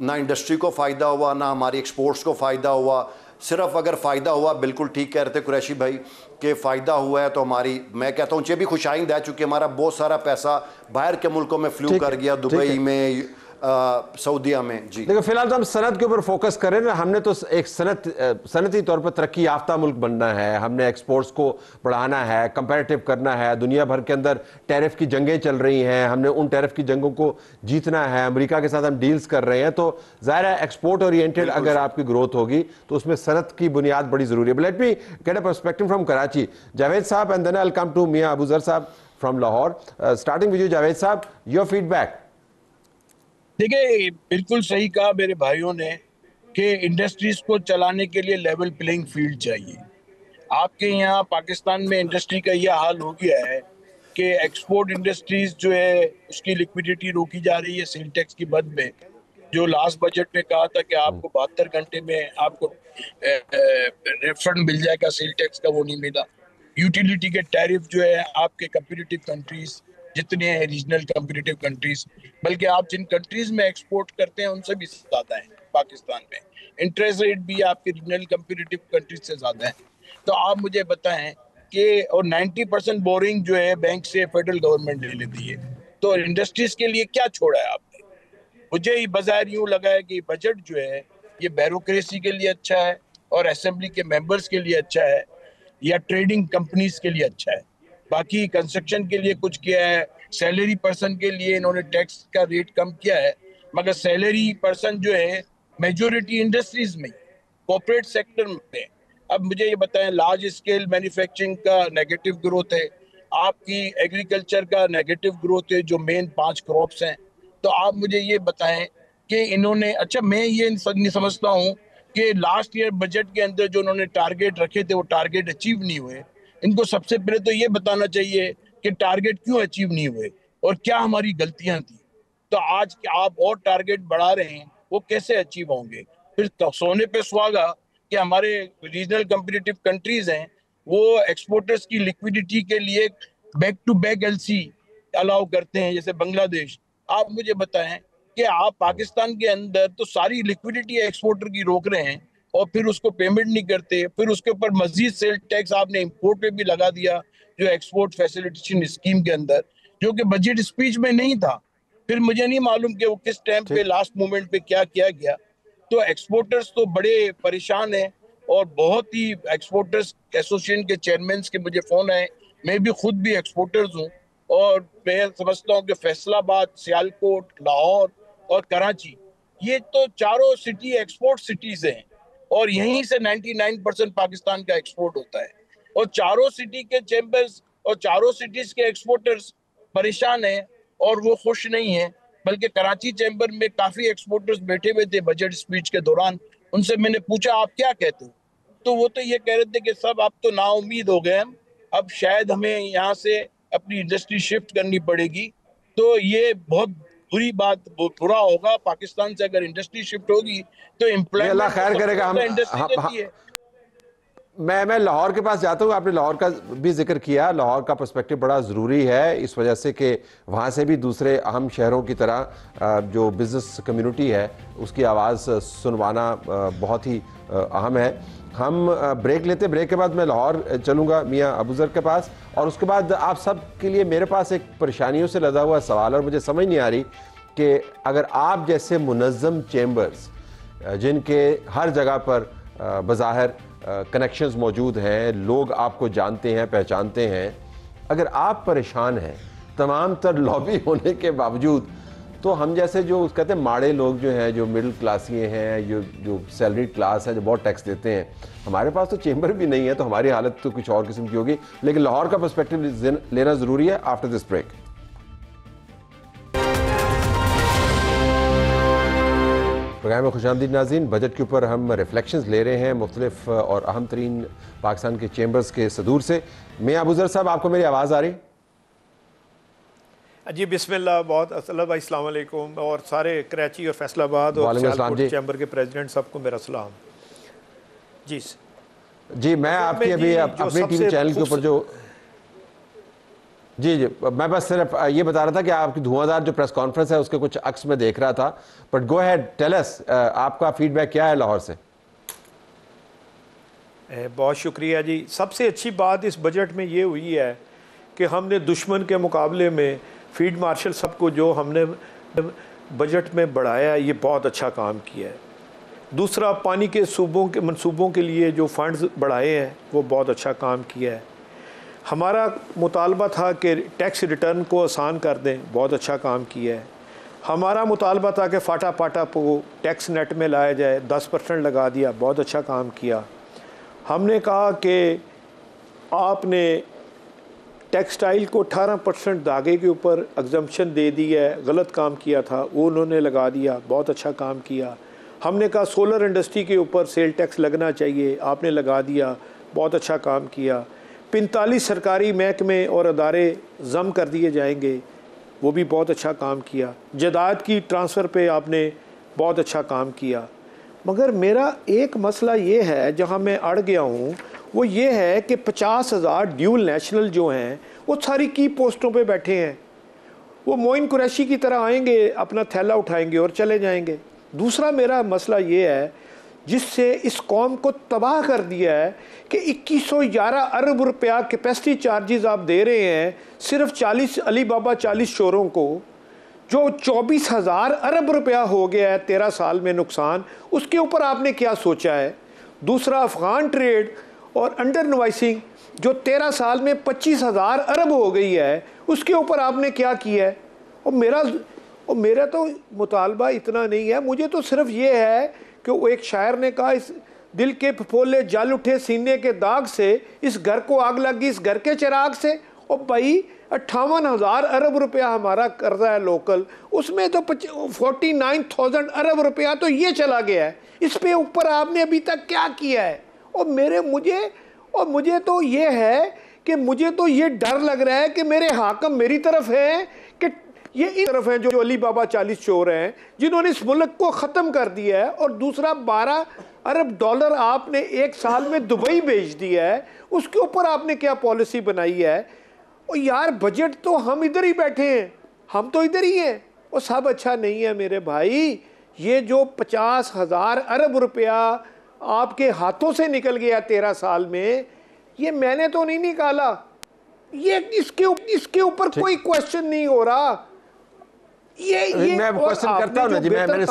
ना इंडस्ट्री को फ़ायदा हुआ ना हमारी एक्सपोर्ट्स को फ़ायदा हुआ। सिर्फ अगर फ़ायदा हुआ, बिल्कुल ठीक कह रहे थे कुरैशी भाई कि फ़ायदा हुआ है तो हमारी, मैं कहता हूँ ये भी खुशाइंद है चूँकि हमारा बहुत सारा पैसा बाहर के मुल्कों में फ्लू कर गया, दुबई में, सऊदीया में। जी देखो फिलहाल तो हम सनत के ऊपर फोकस करें ना, हमने तो एक सनती तौर पर तरक्की याफ्ता मुल्क बनना है, हमने एक्सपोर्ट्स को बढ़ाना है, कंपैरेटिव करना है। दुनिया भर के अंदर टैरिफ की जंगें चल रही हैं, हमने उन टैरिफ की जंगों को जीतना है। अमेरिका के साथ हम डील्स कर रहे हैं, तो ज़ाहिर है एक्सपोर्ट ओरिएंटेड अगर आपकी ग्रोथ होगी तो उसमें सनत की बुनियाद बड़ी ज़रूरी है। But let me get a perspective from Karachi, Javed sahab, and then I will come to Mian Abuzar sahab from Lahore. Starting with you Javed sahab, your feedback. देखिए, बिल्कुल सही कहा मेरे भाइयों ने कि इंडस्ट्रीज को चलाने के लिए लेवल प्लेइंग फील्ड चाहिए। आपके यहाँ पाकिस्तान में इंडस्ट्री का यह हाल हो गया है कि एक्सपोर्ट इंडस्ट्रीज जो है उसकी लिक्विडिटी रोकी जा रही है सेल टैक्स की मद में। जो लास्ट बजट में कहा था कि आपको 72 घंटे में आपको रिफंड मिल जाएगा सेल टैक्स का, वो नहीं मिला। यूटिलिटी के टैरिफ जो है आपके कंपीटिटिव कंट्रीज जितने हैं, रीजनल कंपीटिटिव कंट्रीज, बल्कि आप जिन कंट्रीज में एक्सपोर्ट करते हैं उनसे भी ज्यादा है पाकिस्तान में। इंटरेस्ट रेट भी आपके रीजनल कंपीटिटिव कंट्रीज से ज्यादा है। तो आप मुझे बताएं कि और 90% बोरिंग जो है बैंक से फेडरल गवर्नमेंट ले लेती है, तो इंडस्ट्रीज के लिए क्या छोड़ा है आपने? मुझे ही बाजार यूं लगा है कि बजट जो है ये ब्यूरोक्रेसी के लिए अच्छा है और असेंबली के मेंबर्स के लिए अच्छा है या ट्रेडिंग कंपनीज के लिए अच्छा है। बाकी कंस्ट्रक्शन के लिए कुछ किया है, सैलरी पर्सन के लिए इन्होंने टैक्स का रेट कम किया है, मगर सैलरी पर्सन जो है मेजॉरिटी इंडस्ट्रीज में, कॉर्पोरेट सेक्टर में। अब मुझे ये बताएं, लार्ज स्केल मैन्युफैक्चरिंग का नेगेटिव ग्रोथ है, आपकी एग्रीकल्चर का नेगेटिव ग्रोथ है जो मेन 5 क्रॉप्स हैं। तो आप मुझे ये बताएं कि इन्होंने, अच्छा मैं ये नहीं समझता हूँ कि लास्ट ईयर बजट के अंदर जो उन्होंने टारगेट रखे थे वो टारगेट अचीव नहीं हुए। इनको सबसे पहले तो ये बताना चाहिए कि टारगेट क्यों अचीव नहीं हुए और क्या हमारी गलतियां थी। तो आज आप और टारगेट बढ़ा रहे हैं, वो कैसे अचीव होंगे? फिर तो सोने पे सुहागा कि हमारे रीजनल कंपीटिटिव कंट्रीज हैं वो एक्सपोर्टर्स की लिक्विडिटी के लिए back to back LC allow करते हैं, जैसे बांग्लादेश। आप मुझे बताएं कि आप पाकिस्तान के अंदर तो सारी लिक्विडिटी एक्सपोर्टर की रोक रहे हैं और फिर उसको पेमेंट नहीं करते, फिर उसके ऊपर मजीद सेल टैक्स आपने इंपोर्ट पे भी लगा दिया जो एक्सपोर्ट फैसिलिटेशन स्कीम के अंदर, जो कि बजट स्पीच में नहीं था। फिर मुझे नहीं मालूम कि वो किस टाइम पे लास्ट मोमेंट पे क्या किया गया। तो एक्सपोर्टर्स तो बड़े परेशान हैं और बहुत ही एक्सपोर्टर्स एसोसिएशन के चेयरमैन के मुझे फोन आए, मैं भी खुद भी एक्सपोर्टर्स हूँ और मैं समझता हूँ कि फैसलाबाद, सियालकोट, लाहौर और कराची, ये तो चारों सिटी एक्सपोर्ट सिटीज हैं और यहीं से 99% पाकिस्तान का एक्सपोर्ट होता है। और चारों सिटी के चैम्बर्स और चारों सिटीज के एक्सपोर्टर्स परेशान हैं और वो खुश नहीं हैं। बल्कि कराची चैम्बर में काफी एक्सपोर्टर्स बैठे हुए थे बजट स्पीच के दौरान, उनसे मैंने पूछा आप क्या कहते हो, तो वो तो ये कह रहे थे कि सब अब तो नाउम्मीद हो गए हम, अब शायद हमें यहाँ से अपनी इंडस्ट्री शिफ्ट करनी पड़ेगी। तो ये बहुत बुरी बात, बुरा होगा पाकिस्तान से अगर इंडस्ट्री शिफ्ट होगी तो अल्लाह खैर करेगा। हम इंडस्ट्री देती है। मैं लाहौर के पास जाता हूँ। आपने लाहौर का भी जिक्र किया, लाहौर का पर्सपेक्टिव बड़ा ज़रूरी है इस वजह से कि वहाँ से भी दूसरे अहम शहरों की तरह जो बिज़नेस कम्युनिटी है उसकी आवाज़ सुनवाना बहुत ही अहम है। हम ब्रेक लेते, ब्रेक के बाद मैं लाहौर चलूँगा मियाँ अबू ज़र के पास, और उसके बाद आप सब के लिए मेरे पास एक परेशानियों से लदा हुआ सवाल, और मुझे समझ नहीं आ रही कि अगर आप जैसे मुनज़्ज़म चैम्बर्स जिनके हर जगह पर बज़ाहिर कनेक्शंस मौजूद हैं, लोग आपको जानते हैं, पहचानते हैं, अगर आप परेशान हैं तमाम तर लॉबी होने के बावजूद, तो हम जैसे जो कहते हैं माड़े लोग जो हैं, जो मिडिल क्लासिए हैं, जो सैलरीड क्लास है, जो बहुत टैक्स देते हैं, हमारे पास तो चेंबर भी नहीं है, तो हमारी हालत तो कुछ और किस्म की होगी। लेकिन लाहौर का पर्सपेक्टिव लेना ज़रूरी है आफ्टर दिस ब्रेक। प्रोग्राम में खुशामदीद नाज़रीन। बजट के ऊपर हम रिफ्लेक्शंस ले रहे हैं मुख्तलिफ और अहम तरीन पाकिस्तान के चैम्बर्स के सदूर से। मियां अबूज़र साहब, आपको मेरी आवाज़ आ रही? जी बिस्मिल्लाह, बहुत भाई अस्सलाम वालेकुम, और सारे कराची और फैसलाबाद और सियालकोट चैम्बर के प्रेसिडेंट सबको मेरा सलाम। जी मैं आपकी अभी अपनी टीवी चैनल के ऊपर जो जी मैं बस सिर्फ ये बता रहा था कि आपकी धुआंधार जो प्रेस कॉन्फ्रेंस है उसके कुछ अक्स में देख रहा था, but go ahead, tell us, आपका फीडबैक क्या है लाहौर से? बहुत शुक्रिया जी। सबसे अच्छी बात इस बजट में ये हुई है कि हमने दुश्मन के मुकाबले में फील्ड मार्शल सबको जो हमने बजट में बढ़ाया है, ये बहुत अच्छा काम किया है। दूसरा, पानी के सूबों के मंसूबों के लिए जो फंड्स बढ़ाए हैं वो बहुत अच्छा काम किया है। हमारा मुतालबा था कि टैक्स रिटर्न को आसान कर दें, बहुत अच्छा काम किया है। हमारा मुतालबा था कि फाटा पाटा को टैक्स नेट में लाया जाए, 10% लगा दिया, बहुत अच्छा काम किया। हमने कहा कि आपने टेक्सटाइल को 18% धागे के ऊपर एग्जम्पशन दे दी है, गलत काम किया था, वो उन्होंने लगा दिया, बहुत अच्छा काम किया। हमने कहा सोलर इंडस्ट्री के ऊपर सेल टैक्स लगना चाहिए, आपने लगा दिया, बहुत अच्छा काम किया। 45 सरकारी महकमे और अदारे जम कर दिए जाएंगे, वो भी बहुत अच्छा काम किया। जायदाद की ट्रांसफ़र पे आपने बहुत अच्छा काम किया। मगर मेरा एक मसला ये है, जहाँ मैं अड़ गया हूँ, वो ये है कि 50,000 ड्यूल नेशनल जो हैं वो सारी की पोस्टों पे बैठे हैं। वो मोइन कुरैशी की तरह आएंगे, अपना थैला उठाएंगे और चले जाएंगे। दूसरा मेरा मसला ये है, जिससे इस कौम को तबाह कर दिया है, कि 2111 अरब रुपया कैपेसिटी चार्जेस आप दे रहे हैं सिर्फ 40 अली बाबा 40 शोरों को, जो 24,000 अरब रुपया हो गया है 13 साल में नुकसान, उसके ऊपर आपने क्या सोचा है? दूसरा, अफ़गान ट्रेड और अंडर इनवॉइसिंग जो 13 साल में 25,000 अरब हो गई है, उसके ऊपर आपने क्या किया है? और मेरा तो मुतालबा इतना नहीं है, मुझे तो सिर्फ ये है कि वो एक शायर ने कहा, इस दिल के फफोले जल उठे सीने के दाग से, इस घर को आग लगी इस घर के चिराग से। और भाई 58,000 अरब रुपया हमारा कर्जा है लोकल, उसमें तो 49,000 अरब रुपया तो ये चला गया है। इस पे ऊपर आपने अभी तक क्या किया है? और मुझे तो ये है कि मुझे तो ये डर लग रहा है कि मेरे हाकम मेरी तरफ है कि ये इस तरफ हैं जो अली बाबा 40 चोर हैं, जिन्होंने इस मुल्क को ख़त्म कर दिया है। और दूसरा, 12 अरब डॉलर आपने एक साल में दुबई भेज दिया है, उसके ऊपर आपने क्या पॉलिसी बनाई है? और यार बजट तो हम इधर ही बैठे हैं, हम तो इधर ही हैं, और सब अच्छा नहीं है मेरे भाई। ये जो 50,000 अरब रुपया आपके हाथों से निकल गया 13 साल में, ये मैंने तो नहीं निकाला, ये इसके ऊपर कोई क्वेश्चन नहीं हो रहा। ये मैं क्वेश्चन करता हूँ ना जी, मैंने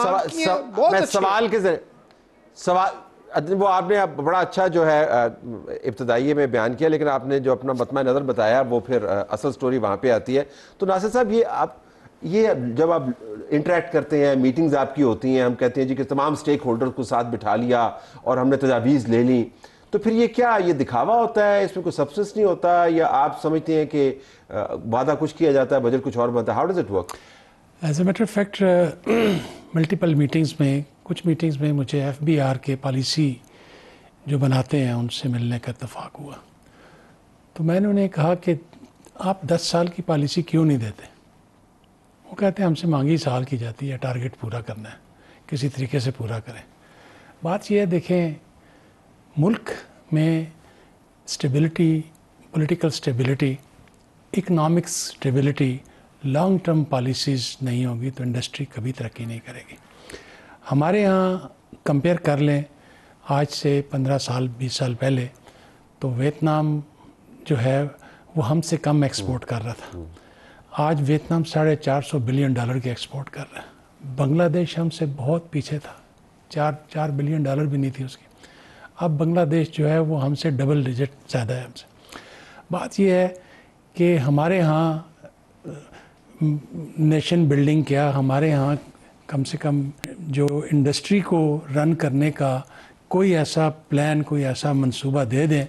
सवाल के जरिए सवाल वो आपने बड़ा अच्छा जो है इब्तदाई में बयान किया, लेकिन आपने जो अपना मतमा नज़र बताया वो फिर असल स्टोरी वहाँ पे आती है। तो नासिर साहब, ये जब आप इंटरेक्ट करते हैं, मीटिंग्स आपकी होती हैं, हम कहते हैं जी कि तमाम स्टेक होल्डर्स को साथ बिठा लिया और हमने तजावीज़ ले ली, तो फिर ये दिखावा होता है, इसमें कोई सब्सटेंस नहीं होता, या आप समझते हैं कि वादा कुछ किया जाता है, बजट कुछ और बनता है? How does it work? As a matter of fact multiple meetings में, कुछ मीटिंग्स में मुझे FBR के पॉलिसी जो बनाते हैं उनसे मिलने का इत्तेफाक हुआ। तो मैंने उन्हें कहा कि आप 10 साल की पॉलिसी क्यों नहीं देते? वो कहते हैं हमसे मांगी साल की जाती है, टारगेट पूरा करना है, किसी तरीके से पूरा करें। बात यह है, देखें, मुल्क में stability, political stability, economic stability, long term policies नहीं होगी तो इंडस्ट्री कभी तरक्की नहीं करेगी। हमारे यहाँ कंपेयर कर लें आज से 15 साल 20 साल पहले, तो वियतनाम जो है वो हमसे कम एक्सपोर्ट कर रहा था। आज वियतनाम $450 बिलियन की एक्सपोर्ट कर रहा है। बांग्लादेश हमसे बहुत पीछे था, 4 बिलियन डॉलर भी नहीं थी उसकी। अब बांग्लादेश जो है वो हमसे डबल डिजिट ज़्यादा है हमसे। बात यह है कि हमारे यहाँ नेशन बिल्डिंग क्या, हमारे यहाँ कम से कम जो इंडस्ट्री को रन करने का कोई ऐसा प्लान, कोई ऐसा मंसूबा दे दें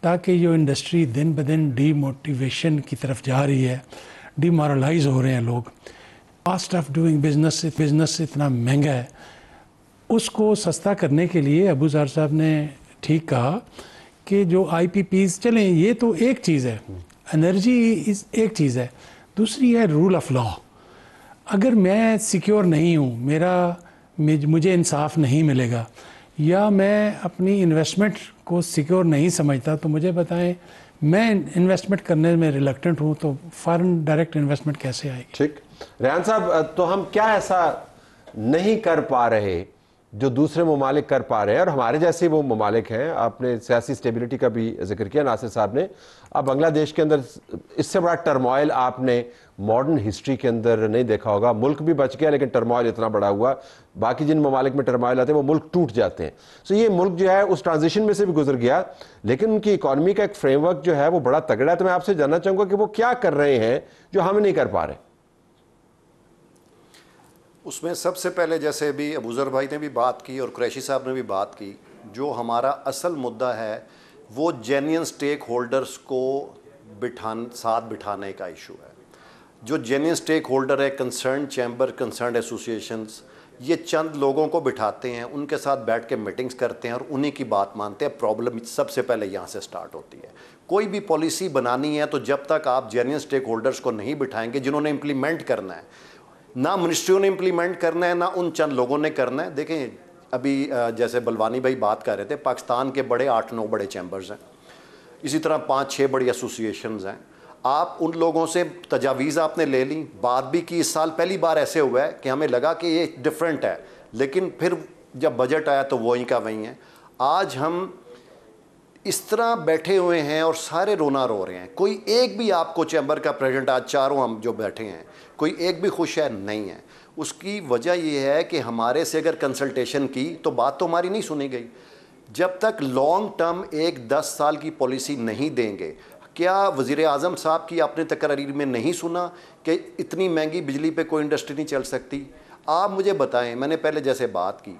ताकि जो इंडस्ट्री दिन ब दिन डीमोटिवेशन की तरफ जा रही है, डिमोरलाइज हो रहे हैं लोग। कॉस्ट ऑफ डूइंग बिजनेस इतना महंगा है, उसको सस्ता करने के लिए अबू ज़र साहब ने ठीक कहा कि जो IPPs चलें, ये तो एक चीज़ है, एनर्जी इस एक चीज़ है, दूसरी है रूल ऑफ लॉ। अगर मैं सिक्योर नहीं हूँ, मुझे इंसाफ नहीं मिलेगा, या मैं अपनी इन्वेस्टमेंट को सिक्योर नहीं समझता, तो मुझे बताएं मैं इन्वेस्टमेंट करने में रिलक्टेंट हूँ, तो फॉरेन डायरेक्ट इन्वेस्टमेंट कैसे आएगी? ठीक, रेहान साहब, तो हम क्या ऐसा नहीं कर पा रहे जो दूसरे ममालिक कर पा रहे हैं, और हमारे जैसे वो ममालिक हैं? आपने सियासी स्टेबिलिटी का भी जिक्र किया नासिर साहब ने। अब बांग्लादेश के अंदर इससे बड़ा टर्मोइल आपने मॉडर्न हिस्ट्री के अंदर नहीं देखा होगा। मुल्क भी बच गया लेकिन टर्मोइल इतना बड़ा हुआ, बाकी जिन ममालिक में टर्मोइल आते हैं वो मुल्क टूट जाते हैं। सो ये मुल्क जो है उस ट्रांजिशन में से भी गुजर गया, लेकिन उनकी इकॉनमी का एक फ्रेमवर्क जो है वो बड़ा तगड़ा है। तो मैं आपसे जानना चाहूँगा कि वो क्या कर रहे हैं जो हम नहीं कर पा रहे? उसमें सबसे पहले, जैसे अभी अबूज़र भाई ने भी बात की और कुरैशी साहब ने भी बात की, जो हमारा असल मुद्दा है वो जेन्युइन स्टेक होल्डर्स को साथ बिठाने का इशू है। जो जेन्युइन स्टेक होल्डर है, कंसर्न चैम्बर, कंसर्न एसोसिएशंस, ये चंद लोगों को बिठाते हैं, उनके साथ बैठ के मीटिंग्स करते हैं और उन्हीं की बात मानते हैं। प्रॉब्लम सबसे पहले यहाँ से स्टार्ट होती है। कोई भी पॉलिसी बनानी है तो जब तक आप जेन्युइन स्टेक होल्डर्स को नहीं बिठाएंगे जिन्होंने इम्प्लीमेंट करना है, ना मिनिस्ट्रियों ने इम्प्लीमेंट करना है, ना उन चंद लोगों ने करना है। देखें, अभी जैसे बलवानी भाई बात कर रहे थे, पाकिस्तान के बड़े 8-9 बड़े चैम्बर्स हैं, इसी तरह 5-6 बड़ी एसोसिएशंस हैं। आप उन लोगों से तजावीज़ आपने ले ली, बात भी की। इस साल पहली बार ऐसे हुआ है कि हमें लगा कि ये डिफरेंट है, लेकिन फिर जब बजट आया तो वहीं का वहीं है। आज हम इस तरह बैठे हुए हैं और सारे रोना रो रहे हैं। कोई एक भी आपको चैम्बर का प्रेसिडेंट, आज चारों हम जो बैठे हैं, कोई एक भी खुश है नहीं है। उसकी वजह यह है कि हमारे से अगर कंसल्टेशन की तो बात तो हमारी नहीं सुनी गई। जब तक लॉन्ग टर्म एक 10 साल की पॉलिसी नहीं देंगे, क्या वज़ीर आज़म साहब की आपने तकरीर में नहीं सुना कि इतनी महंगी बिजली पे कोई इंडस्ट्री नहीं चल सकती? आप मुझे बताएं, मैंने पहले जैसे बात की,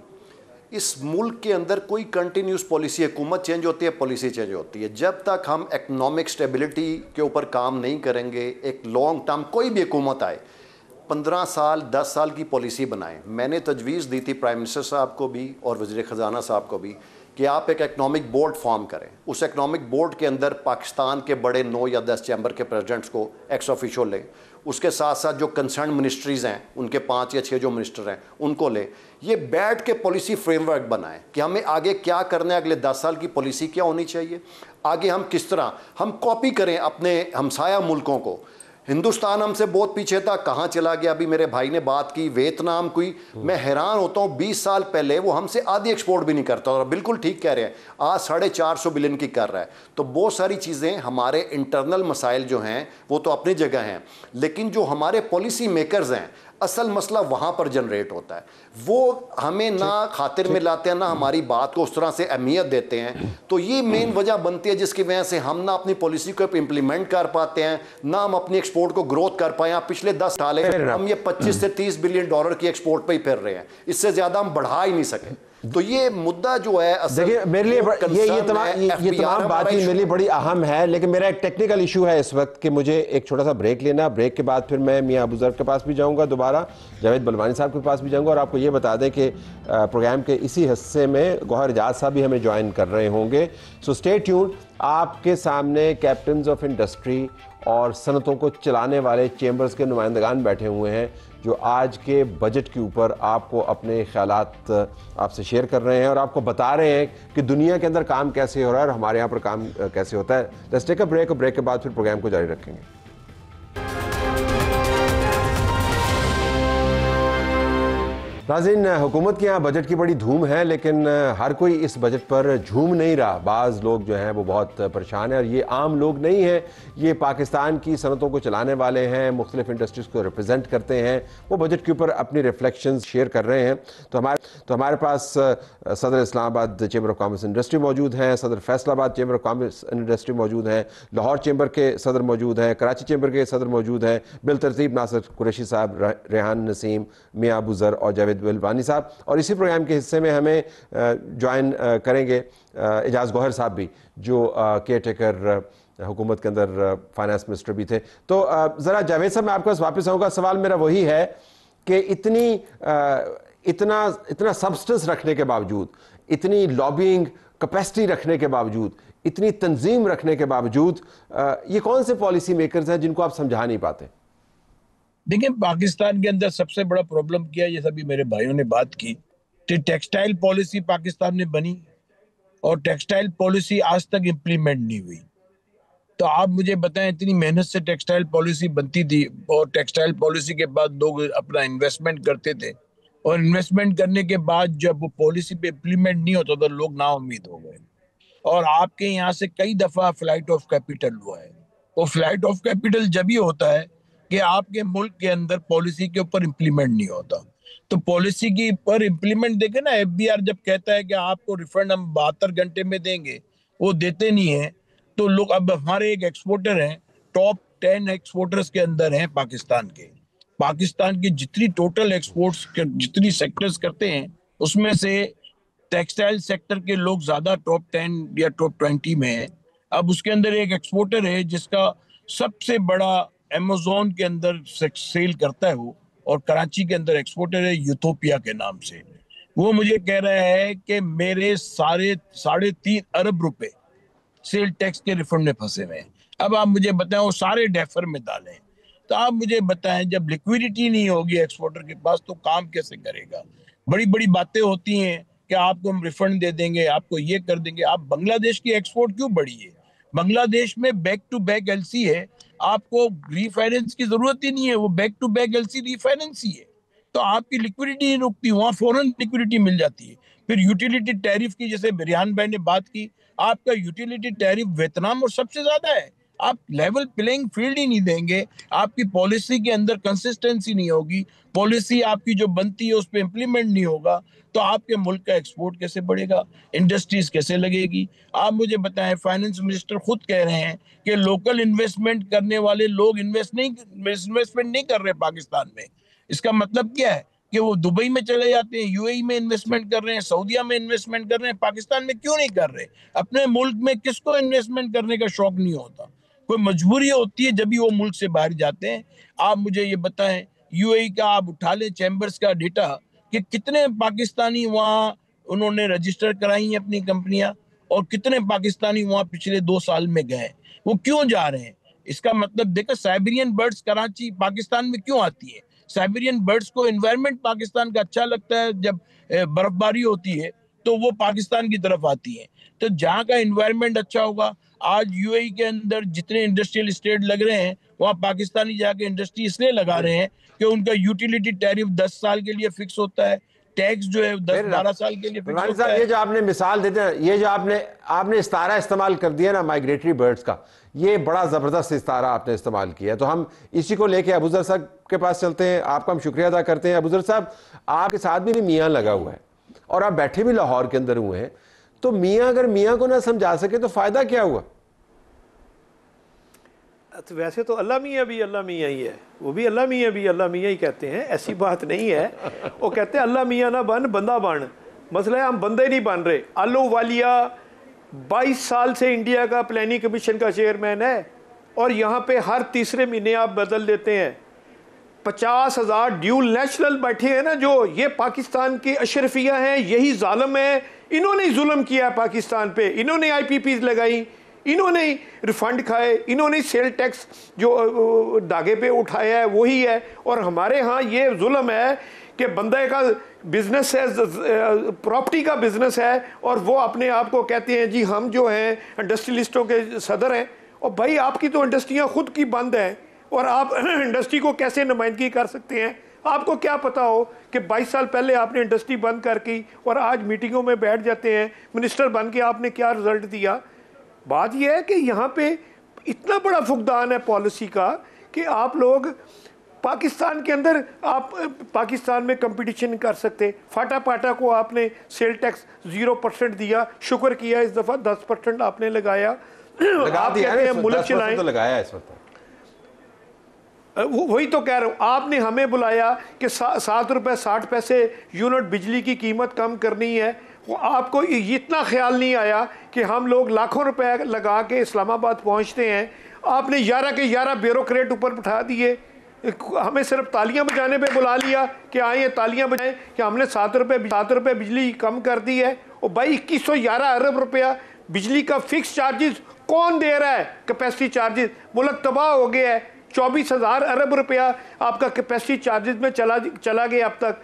इस मुल्क के अंदर कोई कंटिन्यूस पॉलिसी, हुकूमत चेंज होती है, पॉलिसी चेंज होती है। जब तक हम इकनॉमिक स्टेबिलिटी के ऊपर काम नहीं करेंगे, एक लॉन्ग टर्म कोई भी हुकूमत आए 15 साल 10 साल की पॉलिसी बनाएं। मैंने तजवीज़ दी थी प्राइम मिनिस्टर साहब को भी और वज़ीर ख़जाना साहब को भी कि आप एक इकनॉमिक बोर्ड फॉर्म करें। उस इकनॉमिक बोर्ड के अंदर पाकिस्तान के बड़े 9 या 10 चैम्बर के प्रेसिडेंट्स को एक्स ऑफिशियो लें। उसके साथ साथ जो कंसर्न मिनिस्ट्रीज़ हैं, उनके 5 या 6 जो मिनिस्टर हैं, उनको लें। ये बैठ के पॉलिसी फ्रेमवर्क बनाएं कि हमें आगे क्या करना है, अगले 10 साल की पॉलिसी क्या होनी चाहिए, आगे हम किस तरह हम कॉपी करें अपने हमसाया मुल्कों को। हिंदुस्तान हमसे बहुत पीछे था, कहाँ चला गया? अभी मेरे भाई ने बात की वियतनाम की, मैं हैरान होता हूँ 20 साल पहले वो हमसे आधी एक्सपोर्ट भी नहीं करता, और बिल्कुल ठीक कह रहे हैं, आज 450 बिलियन की कर रहा है। तो बहुत सारी चीज़ें, हमारे इंटरनल मसाइल जो हैं वो तो अपनी जगह हैं, लेकिन जो हमारे पॉलिसी मेकर्स हैं, असल मसला वहाँ पर जनरेट होता है। वो हमें ना खातिर में लाते हैं, ना हमारी बात को उस तरह से अहमियत देते हैं। तो ये मेन वजह बनती है जिसकी वजह से हम ना अपनी पॉलिसी को इम्प्लीमेंट कर पाते हैं, ना हम अपनी एक्सपोर्ट को ग्रोथ कर पाए। पिछले 10 साल हम ये 25 से 30 बिलियन डॉलर की एक्सपोर्ट पे ही फिर रहे हैं, इससे ज़्यादा हम बढ़ा ही नहीं सके। तो ये मुद्दा जो है, देखिए मेरे लिए ये तमाम बातें मेरे लिए बड़ी अहम है, लेकिन मेरा एक टेक्निकल इशू है इस वक्त कि मुझे एक छोटा सा ब्रेक लेना। ब्रेक के बाद फिर मैं मियां अबूज़र के पास भी जाऊंगा, दोबारा जावेद बलवानी साहब के पास भी जाऊंगा, और आपको ये बता दें कि प्रोग्राम के इसी हिस्से में गौहर एजाज साहब भी हमें ज्वाइन कर रहे होंगे। So stay tuned. आपके सामने कैप्टन्स ऑफ इंडस्ट्री और सनतों को चलाने वाले चैम्बर्स के नुमाइंदगान बैठे हुए हैं जो आज के बजट के ऊपर आपको अपने ख्यालात आपसे शेयर कर रहे हैं और आपको बता रहे हैं कि दुनिया के अंदर काम कैसे हो रहा है और हमारे यहाँ पर काम कैसे होता है। लेट्स टेक अ ब्रेक, और ब्रेक के बाद फिर प्रोग्राम को जारी रखेंगे। नाज़रीन, हुकूमत के यहाँ बजट की बड़ी धूम है, लेकिन हर कोई इस बजट पर झूम नहीं रहा। बाज़ लोग जो हैं वो बहुत परेशान हैं, और ये आम लोग नहीं हैं, ये पाकिस्तान की सनतों को चलाने वाले हैं, मुख्तलिफ इंडस्ट्रीज़ को रिप्रेजेंट करते हैं। वो बजट के ऊपर अपनी रिफ्लेक्शंस शेयर कर रहे हैं। तो हमारे पास सदर Islamabad chamber of commerce industry मौजूद हैं, सदर Faisalabad chamber of commerce industry मौजूद हैं, लाहौर चैम्बर के सदर मौजूद हैं, कराची चैम्बर के सदर मौजूद हैं, बिल तरतीब नासिर कुरैशी साहब, रेहान नसीम, मियां अबूज़र और जावेद बलवानी साहब। और इसी प्रोग्राम के हिस्से में हमें ज्वाइन करेंगे एजाज गौहर साहब भी, जो केयर टेकर हुकूमत के अंदर फाइनेंस मिनिस्टर भी थे। तो ज़रा जावेद साहब, मैं आपके पास वापस आऊँगा। सवाल मेरा वही है कि इतना इतना सब्सटेंस रखने के बावजूद, इतनी लॉबिंग कैपेसिटी रखने के बावजूद, इतनी तंजीम रखने के बावजूद ये कौन से पॉलिसी मेकर्स हैं जिनको आप समझा नहीं पाते? देखिए, पाकिस्तान के अंदर सबसे बड़ा प्रॉब्लम क्या है, ये सभी मेरे भाइयों ने बात की कि टेक्सटाइल पॉलिसी पाकिस्तान में बनी और टेक्सटाइल पॉलिसी आज तक इम्प्लीमेंट नहीं हुई। तो आप मुझे बताएं, इतनी मेहनत से टेक्सटाइल पॉलिसी बनती थी और टेक्सटाइल पॉलिसी के बाद लोग अपना इन्वेस्टमेंट करते थे और इन्वेस्टमेंट करने के बाद जब वो पॉलिसी पे इम्प्लीमेंट नहीं होता तो लोग नाउम्मीद हो गए। और आपके यहाँ से कई दफा फ्लाइट ऑफ कैपिटल हुआ है। वो फ्लाइट ऑफ कैपिटल जब ही होता है कि आपके मुल्क के अंदर पॉलिसी के ऊपर इम्प्लीमेंट नहीं होता। तो पॉलिसी की पर इम्प्लीमेंट देखे ना, FBR जब कहता है कि आपको रिफंड हम 72 घंटे में देंगे, वो देते नहीं है। तो लोग, अब हमारे एक एक्सपोर्टर हैं, टॉप 10 एक्सपोर्टर्स के अंदर हैं पाकिस्तान के। पाकिस्तान की जितनी टोटल एक्सपोर्ट्स जितनी सेक्टर्स करते हैं उसमें से टेक्सटाइल सेक्टर के लोग ज्यादा टॉप 10 या टॉप 20 में है। अब उसके अंदर एक एक्सपोर्टर है जिसका सबसे बड़ा अमेज़न के अंदर सेल करता है वो, और कराची के अंदर एक्सपोर्टर है यूथोपिया के नाम से। वो मुझे कह रहा है कि मेरे 3.5 अरब रुपए सेल टैक्स के रिफंड में फंसे हुए हैं। अब आप मुझे बताएं, वो सारे डेफर में डालें, तो आप मुझे बताएं जब लिक्विडिटी नहीं होगी एक्सपोर्टर के पास तो काम कैसे करेगा? बड़ी बड़ी बातें होती हैं कि आपको हम रिफंड दे देंगे, आपको ये कर देंगे। आप बांग्लादेश की एक्सपोर्ट क्यों बढ़ी है? बांग्लादेश में बैक टू बैक LC है, आपको रीफाइनेंस की जरूरत ही नहीं है, वो back to back LC refinance ही है। तो आपकी लिक्विडिटी नहीं रुकती, वहां फौरन लिक्विडिटी मिल जाती है। फिर यूटिलिटी टैरिफ की, जैसे बिरहान भाई ने बात की, आपका यूटिलिटी टैरिफ वियतनाम और सबसे ज्यादा है। आप लेवल प्लेइंग फील्ड ही नहीं देंगे, आपकी पॉलिसी के अंदर कंसिस्टेंसी नहीं होगी, पॉलिसी आपकी जो बनती है उस पर इम्प्लीमेंट नहीं होगा, तो आपके मुल्क का एक्सपोर्ट कैसे बढ़ेगा? इंडस्ट्रीज कैसे लगेगी? आप मुझे बताएं, फाइनेंस मिनिस्टर खुद कह रहे हैं कि लोकल इन्वेस्टमेंट करने वाले लोग इन्वेस्टमेंट नहीं कर रहे पाकिस्तान में। इसका मतलब क्या है कि वो दुबई में चले जाते हैं, UAE में इन्वेस्टमेंट कर रहे हैं, सऊदीया में इन्वेस्टमेंट कर रहे हैं, पाकिस्तान में क्यों नहीं कर रहे? अपने मुल्क में किसको इन्वेस्टमेंट करने का शौक नहीं होता? कोई मजबूरी होती है जब भी वो मुल्क से बाहर जाते हैं। आप मुझे ये बताएं, UAE का आप उठा लें चैम्बर्स का डेटा कि कितने पाकिस्तानी वहाँ उन्होंने रजिस्टर कराई हैं अपनी कंपनियां, और कितने पाकिस्तानी वहाँ पिछले 2 साल में गए, वो क्यों जा रहे हैं? इसका मतलब देखो, साइबेरियन बर्ड्स कराची पाकिस्तान में क्यों आती है? साइबेरियन बर्ड्स को एनवायरनमेंट पाकिस्तान का अच्छा लगता है, जब बर्फबारी होती है तो वो पाकिस्तान की तरफ आती है। तो जहाँ का एनवायरनमेंट अच्छा होगा, आज UAE के अंदर जितने इंडस्ट्रियल स्टेट लग रहे हैं वहाँ पाकिस्तानी जाके इंडस्ट्री इसलिए लगा रहे हैं कि उनका यूटिलिटी टैरिफ 10 साल के लिए फिक्स होता है, टैक्स जो है 10-12 साल के लिए फिक्स होता है। ये जो आपने मिसाल देते हैं, ये जो आपने इस्तारा इस्तेमाल कर दिया ना माइग्रेटरी बर्ड्स का, ये बड़ा ज़बरदस्त इस्तारा आपने इस्तेमाल किया। तो हम इसी को लेके अबूजर साहब के पास चलते हैं। आपका हम शुक्रिया अदा करते हैं। अबूजर साहब, आपके साथ भी मियाँ लगा हुआ है और आप बैठे भी लाहौर के अंदर हुए हैं, तो मियाँ अगर मियाँ को ना समझा सके तो फ़ायदा क्या हुआ? तो वैसे तो अल्लाह मियाँ भी अल्लाह मियाँ ही है, वो भी अल्लाह मियाँ भी अल्लाह मियाँ ही कहते हैं, ऐसी बात नहीं है। वो कहते हैं अल्लाह मियाँ ना बन, बंदा बन। मसला है हम बंदे नहीं बन रहे। आलो वालिया 22 साल से इंडिया का प्लानिंग कमीशन का चेयरमैन है और यहाँ पे हर तीसरे महीने आप बदल देते हैं। 50,000 ड्यूल नेशनल बैठे हैं ना, जो ये पाकिस्तान की अशरफिया हैं, यही जालिम है, इन्होंने जुल्म किया है पाकिस्तान पे, इन्होंने IPPs लगाई, इन्होंने रिफंड खाए, इन्होंने सेल टैक्स जो धागे पे उठाया है वही है। और हमारे यहाँ ये जुल्म है कि बंदे का बिजनेस है, प्रॉपर्टी का बिजनेस है, और वो अपने आप को कहते हैं जी हम जो हैं इंडस्ट्रियलिस्टों के सदर हैं। और भाई आपकी तो इंडस्ट्रियाँ खुद की बंद हैं और आप इंडस्ट्री को कैसे नुमाइंदगी कर सकते हैं? आपको क्या पता हो कि 22 साल पहले आपने इंडस्ट्री बंद कर की और आज मीटिंगों में बैठ जाते हैं मिनिस्टर बन के, आपने क्या रिजल्ट दिया? बात यह है कि यहाँ पे इतना बड़ा फुकदान है पॉलिसी का कि आप लोग पाकिस्तान के अंदर, आप पाकिस्तान में कंपटीशन कर सकते। फाटा पाटा को आपने सेल टैक्स 0% दिया, शुक्र किया इस दफ़ा 10% आपने लगाया। आप कहते हैं मुल्क चलाएं, तो लगाया इस वक्त। वही तो कह रहा हूँ, आपने हमें बुलाया कि 7 रुपये 60 पैसे यूनिट बिजली की कीमत कम करनी है। वो आपको इतना ख्याल नहीं आया कि हम लोग लाखों रुपए लगा के इस्लामाबाद पहुंचते हैं। आपने 11 के 11 ब्यूरोक्रेट ऊपर बिठा दिए। हमें सिर्फ तालियां बजाने पे बुला लिया कि आए तालियां बजाएं कि हमने 7 रुपये बिजली कम कर दी है। और भाई 2111 अरब रुपया बिजली का फिक्स चार्जेस कौन दे रहा है? कैपेसिटी चार्जेस, मुल्क तबाह हो गया है। 24,000 अरब रुपया आपका कैपेसिटी चार्जेस में चला गया। अब तक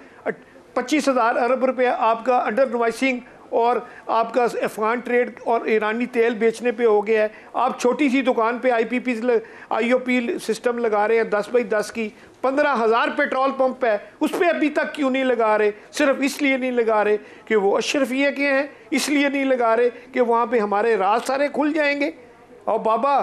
25,000 अरब रुपया आपका अंडर इनवॉइसिंग और आपका अफगान ट्रेड और ईरानी तेल बेचने पे हो गया है। आप छोटी सी दुकान पे IOP सिस्टम लगा रहे हैं 10 बाई 10 की। 15,000 पेट्रोल पंप है, उस पर अभी तक क्यों नहीं लगा रहे? सिर्फ इसलिए नहीं लगा रहे कि वो अशरफिया के हैं, इसलिए नहीं लगा रहे कि वहाँ पे हमारे राज सारे खुल जाएंगे। और बाबा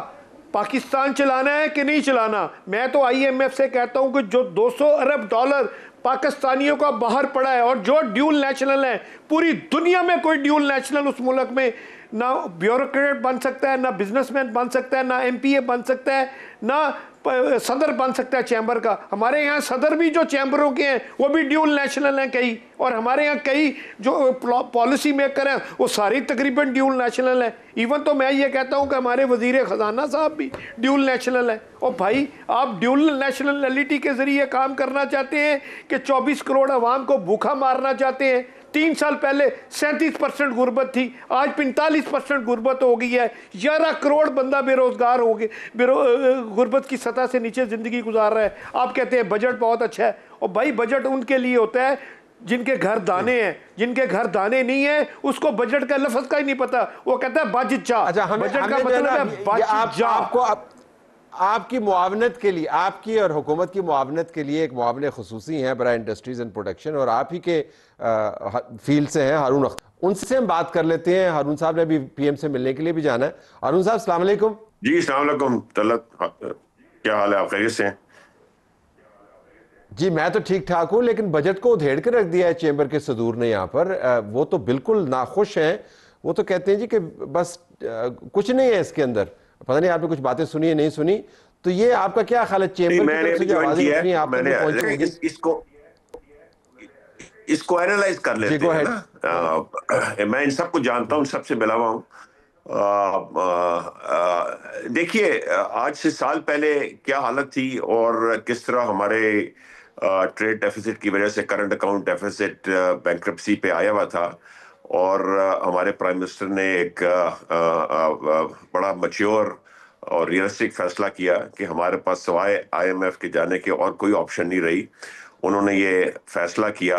पाकिस्तान चलाना है कि नहीं चलाना? मैं तो IMF से कहता हूँ कि जो 200 अरब डॉलर पाकिस्तानियों का बाहर पड़ा है और जो ड्यूल नेशनल है, पूरी दुनिया में कोई ड्यूल नेशनल उस मुल्क में ना ब्यूरोक्रेट बन सकता है, ना बिजनेसमैन बन सकता है, ना MPA बन सकता है, ना सदर बन सकता है चैम्बर का। हमारे यहाँ सदर भी जो चैम्बरों के हैं वो भी ड्यूल नेशनल हैं कई, और हमारे यहाँ कई जो पॉलिसी मेकर हैं वो सारी तकरीबन ड्यूल नेशनल हैं। इवन तो मैं ये कहता हूँ कि हमारे वजीर ख़जाना साहब भी ड्यूल नेशनल हैं। और भाई आप ड्यूल नेशनलिटी के ज़रिए काम करना चाहते हैं कि 24 करोड़ अवाम को भूखा मारना चाहते हैं? 3 साल पहले 37% गुर्बत थी, आज 45% गुर्बत हो गई है। 11 करोड़ बंदा बेरोजगार हो गए, गुर्बत की सतह से नीचे ज़िंदगी गुजार रहा है। आप कहते हैं बजट बहुत अच्छा है। और भाई बजट उनके लिए होता है जिनके घर दाने हैं, जिनके घर दाने नहीं है उसको बजट का लफ्ज़ का ही नहीं पता, वो कहता है बजट जा। अच्छा, बजट का मतलब है बजट जा। आपकी मुआवनत के लिए, आपकी और हुकूमत की मुआवनत के लिए एक मुआवन खुसूसी हैं बराए इंडस्ट्रीज एंड प्रोडक्शन, और आप ही के फील्ड से हैं हारून अख्तर। उनसे हम बात कर लेते हैं। हारून साहब ने अभी PM से मिलने के लिए भी जाना है। हारून साहब अस्सलाम वालेकुम। जी अस्सलाम वालेकुम तलत, क्या हाल है? आप खैरियत से हैं? जी मैं तो ठीक ठाक हूँ, लेकिन बजट को उधेड़ के रख दिया है चेंबर के सदूर ने यहाँ पर। वो तो बिल्कुल नाखुश हैं। वो तो कहते हैं जी कि बस कुछ नहीं है इसके अंदर। पता नहीं आपने कुछ बातें सुनी है नहीं सुनी, तो ये आपका क्या ख्याल है? चेंबर की तरफ से जो आवाजें उठनी है आप तक पहुंची होंगी। इसको एनालाइज कर लेते हैं ना। मैं इन सबको जानता हूँ, सबसे मिला हुआ हूँ। देखिए आज से साल पहले क्या हालत थी और किस तरह हमारे ट्रेड डेफिसिट की वजह से करंट अकाउंट डेफिसिट बैंक्रप्सी पे आया हुआ था, और हमारे प्राइम मिनिस्टर ने एक बड़ा मैच्योर और रियलिस्टिक फैसला किया कि हमारे पास सवाए IMF के जाने के और कोई ऑप्शन नहीं रही। उन्होंने ये फैसला किया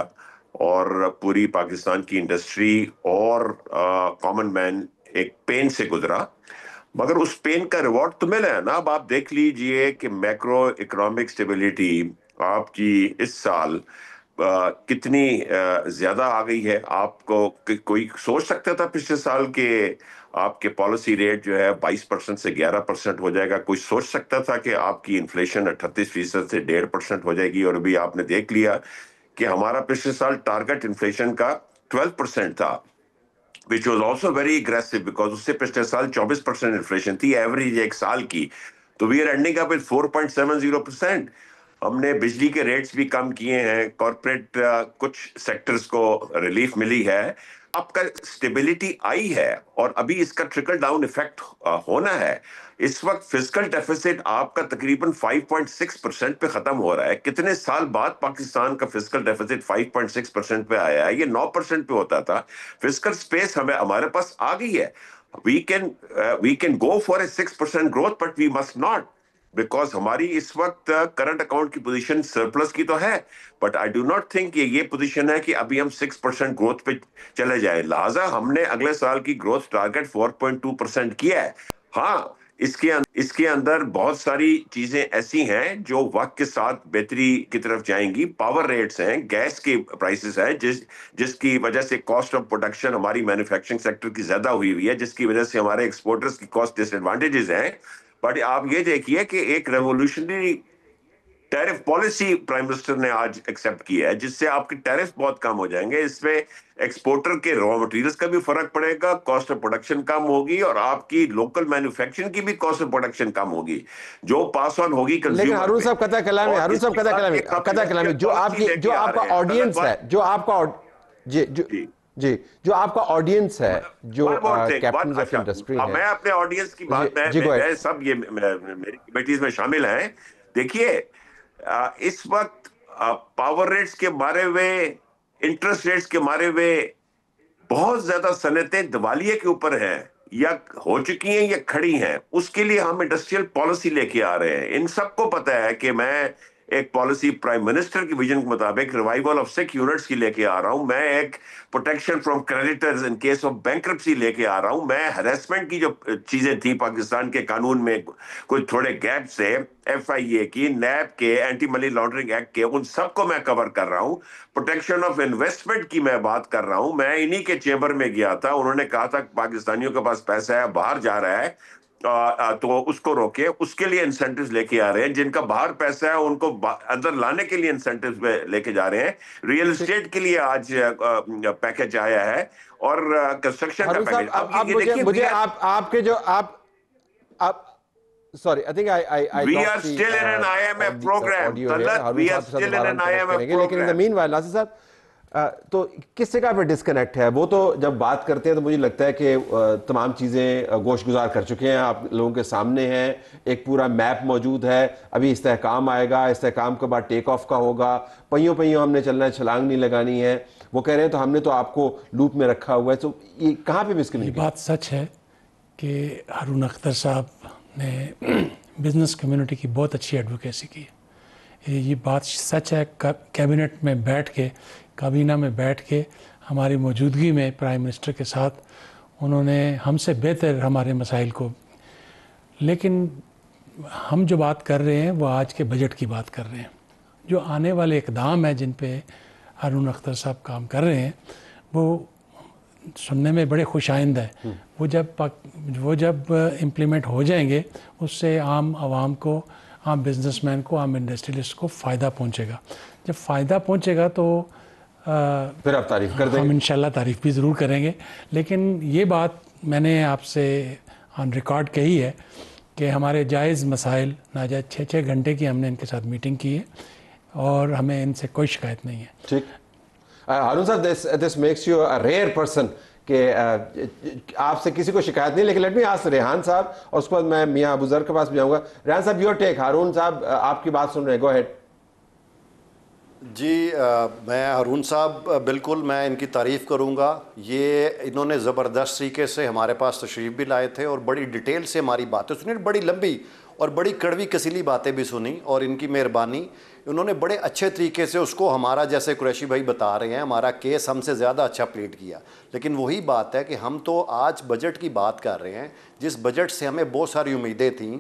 और पूरी पाकिस्तान की इंडस्ट्री और कॉमन मैन एक पेन से गुजरा, मगर उस पेन का रिवॉर्ड तो मिला है ना। अब आप देख लीजिए कि मैक्रो इकोनॉमिक स्टेबिलिटी आपकी इस साल कितनी ज्यादा आ गई है। आपको कोई सोच सकता था पिछले साल के आपके पॉलिसी रेट जो है 22% से 11% हो जाएगा? कोई सोच सकता था कि आपकी इन्फ्लेशन 38% से 1.5% हो जाएगी? और अभी आपने देख लिया कि हमारा पिछले साल टारगेट इन्फ्लेशन का 12% था, which was also very aggressive because उससे पिछले साल 24% इन्फ्लेशन थी एवरेज एक साल की। तो we are ending up with 4.70%। हमने बिजली के रेट्स भी कम किए हैं, कॉर्पोरेट कुछ सेक्टर्स को रिलीफ मिली है, आपका स्टेबिलिटी आई है, और अभी इसका ट्रिकल डाउन इफेक्ट होना है। इस वक्त फिस्कल डेफिसिट आपका तकरीबन 5.6% पे खत्म हो रहा है। कितने साल बाद पाकिस्तान का फिस्कल डेफिसिट 5.6% पे आया है? ये 9% पे होता था। फिस्कल स्पेस हमारे पास आ गई है। we can go for a 6% growth, but we must not, because हमारी इस वक्त करंट अकाउंट की पोजीशन सरप्लस की तो है, but I do not think ये पोजीशन है कि अभी हम 6% ग्रोथ पे चले जाए। लिहाजा हमने अगले साल की ग्रोथ टारगेट 4.2% किया है। हाँ, इसके अंदर बहुत सारी चीजें ऐसी हैं जो वक्त के साथ बेहतरी की तरफ जाएंगी। पावर रेट्स हैं, गैस के प्राइसेस हैं, जिसकी वजह से कॉस्ट ऑफ प्रोडक्शन हमारी मैन्युफैक्चरिंग सेक्टर की ज्यादा हुई है, जिसकी वजह से हमारे एक्सपोर्टर्स की कॉस्ट डिसएडवांटेजेस हैं। बट आप ये देखिए कि एक revolutionary tariff policy prime minister ने आज एक्सेप्ट किया है, जिससे आपके टैरिफ बहुत कम हो जाएंगे। इसमें एक्सपोर्टर के रॉ मटेरियल्स का भी फर्क पड़ेगा, कॉस्ट ऑफ प्रोडक्शन कम होगी, और आपकी लोकल मैन्युफैक्चरिंग की भी कॉस्ट ऑफ प्रोडक्शन कम होगी, जो पास ऑन होगी कंज्यूमर। लेकिन हारून साहब कथा कलाम है, हारून साहब कथा कलाम है, जो आपका ऑडियंस है, जो आपका जी जो आपका ऑडियंस है, जो कैप्टन ऑफ इंडस्ट्री है। मैं अपने ऑडियंस की बात मैं सब ये मेरी कमेटीज में शामिल हैं। देखिए इस वक्त पावर रेट्स के मारे हुए, इंटरेस्ट रेट्स के मारे हुए बहुत ज्यादा सनतें दिवालिये के ऊपर हैं, या हो चुकी हैं या खड़ी हैं। उसके लिए हम इंडस्ट्रियल पॉलिसी लेके आ रहे हैं। इन सबको पता है कि मैं एक पॉलिसी प्राइम मिनिस्टर की विजन के मुताबिक रिवाइवल ऑफ 6 यूनिट्स की लेके आ रहा हूं। मैं एक protection from creditors in case of bankruptcy लेके आ रहा हूं। मैं हैरेसमेंट की जो चीजें थी पाकिस्तान के कानून में कुछ थोड़े गैप से, FIA की, नैब के, एंटी मनी लॉन्ड्रिंग एक्ट के, उन सबको मैं कवर कर रहा हूं। प्रोटेक्शन ऑफ इन्वेस्टमेंट की मैं बात कर रहा हूं। मैं इन्हीं के चेंबर में गया था, उन्होंने कहा था पाकिस्तानियों के पास पैसा है, बाहर जा रहा है, तो उसको रोके। उसके लिए इंसेंटिव्स लेके आ रहे हैं। जिनका बाहर पैसा है उनको अंदर लाने के लिए इंसेंटिव्स लेके जा रहे हैं। रियल एस्टेट के लिए आज पैकेज आया है, और कंस्ट्रक्शन का पैकेज। अब मुझे आपके जो आप sorry, I think I We lost are the, still in an IMF program. audio here. Talat, Haroon we साहब are के साथ still in दोबारा an हम connect IMF करेंगे। लेकिन in the program. meanwhile, Nasir साहब, तो किस जगह पे डिस्कनेक्ट है? वो तो जब बात करते हैं तो मुझे लगता है कि तमाम चीज़ें गोशगुजार कर चुके हैं, आप लोगों के सामने हैं, एक पूरा मैप मौजूद है। अभी इस्तेहकाम आएगा, इस्तेहकाम के बाद टेक ऑफ का होगा, पहियों पहियों हमने चलना है, छलांग नहीं लगानी है। वो कह रहे हैं तो हमने तो आपको लूप में रखा हुआ है। तो ये कहाँ पे मिसकम्युनिकेशन? ये बात सच है कि हारून अख्तर साहब ने बिज़नेस कम्युनिटी की बहुत अच्छी एडवोकेसी की। ये बात सच है। कैबिनेट में बैठ के, काबीना में बैठ के, हमारी मौजूदगी में प्राइम मिनिस्टर के साथ उन्होंने हमसे बेहतर हमारे मसाइल को, लेकिन हम जो बात कर रहे हैं वो आज के बजट की बात कर रहे हैं। जो आने वाले इकदाम हैं जिन पे हारून अख्तर साहब काम कर रहे हैं वो सुनने में बड़े खुशाइंद है। वो जब इम्प्लीमेंट हो जाएंगे उससे आम आवाम को, आम बिजनेसमैन को, आम इंडस्ट्रियलिस्ट को फ़ायदा पहुंचेगा। जब फ़ायदा पहुंचेगा तो फिर आप तारीफ कर देंगे। हम इंशाल्लाह तारीफ भी ज़रूर करेंगे। लेकिन ये बात मैंने आपसे ऑन रिकॉर्ड कही है कि हमारे जायज़ मसाइल नाजायज़ 6-6 घंटे की हमने इनके साथ मीटिंग की है और हमें इनसे कोई शिकायत नहीं है। ठीक। Haroon sahab, this makes you a rare person कि आपसे किसी को शिकायत नहीं। लेकिन लेट मी आस्क रेहान साहब, और उसके बाद मैं मियां अबू जर के पास भी जाऊंगा। रेहान साहब, योर टेक। हारून साहब आपकी बात सुन रहे हैं, गो अहेड। जी, मैं हारून साहब बिल्कुल मैं इनकी तारीफ़ करूंगा। ये इन्होंने ज़बरदस्त तरीके से हमारे पास तशरीफ़ भी लाए थे और बड़ी डिटेल से हमारी बातें सुनी, बड़ी लंबी और बड़ी कड़वी कसीली बातें भी सुनी। और इनकी मेहरबानी, उन्होंने बड़े अच्छे तरीके से उसको, हमारा जैसे कुरैशी भाई बता रहे हैं, हमारा केस हमसे ज़्यादा अच्छा प्लीड किया। लेकिन वही बात है कि हम तो आज बजट की बात कर रहे हैं, जिस बजट से हमें बहुत सारी उम्मीदें थीं।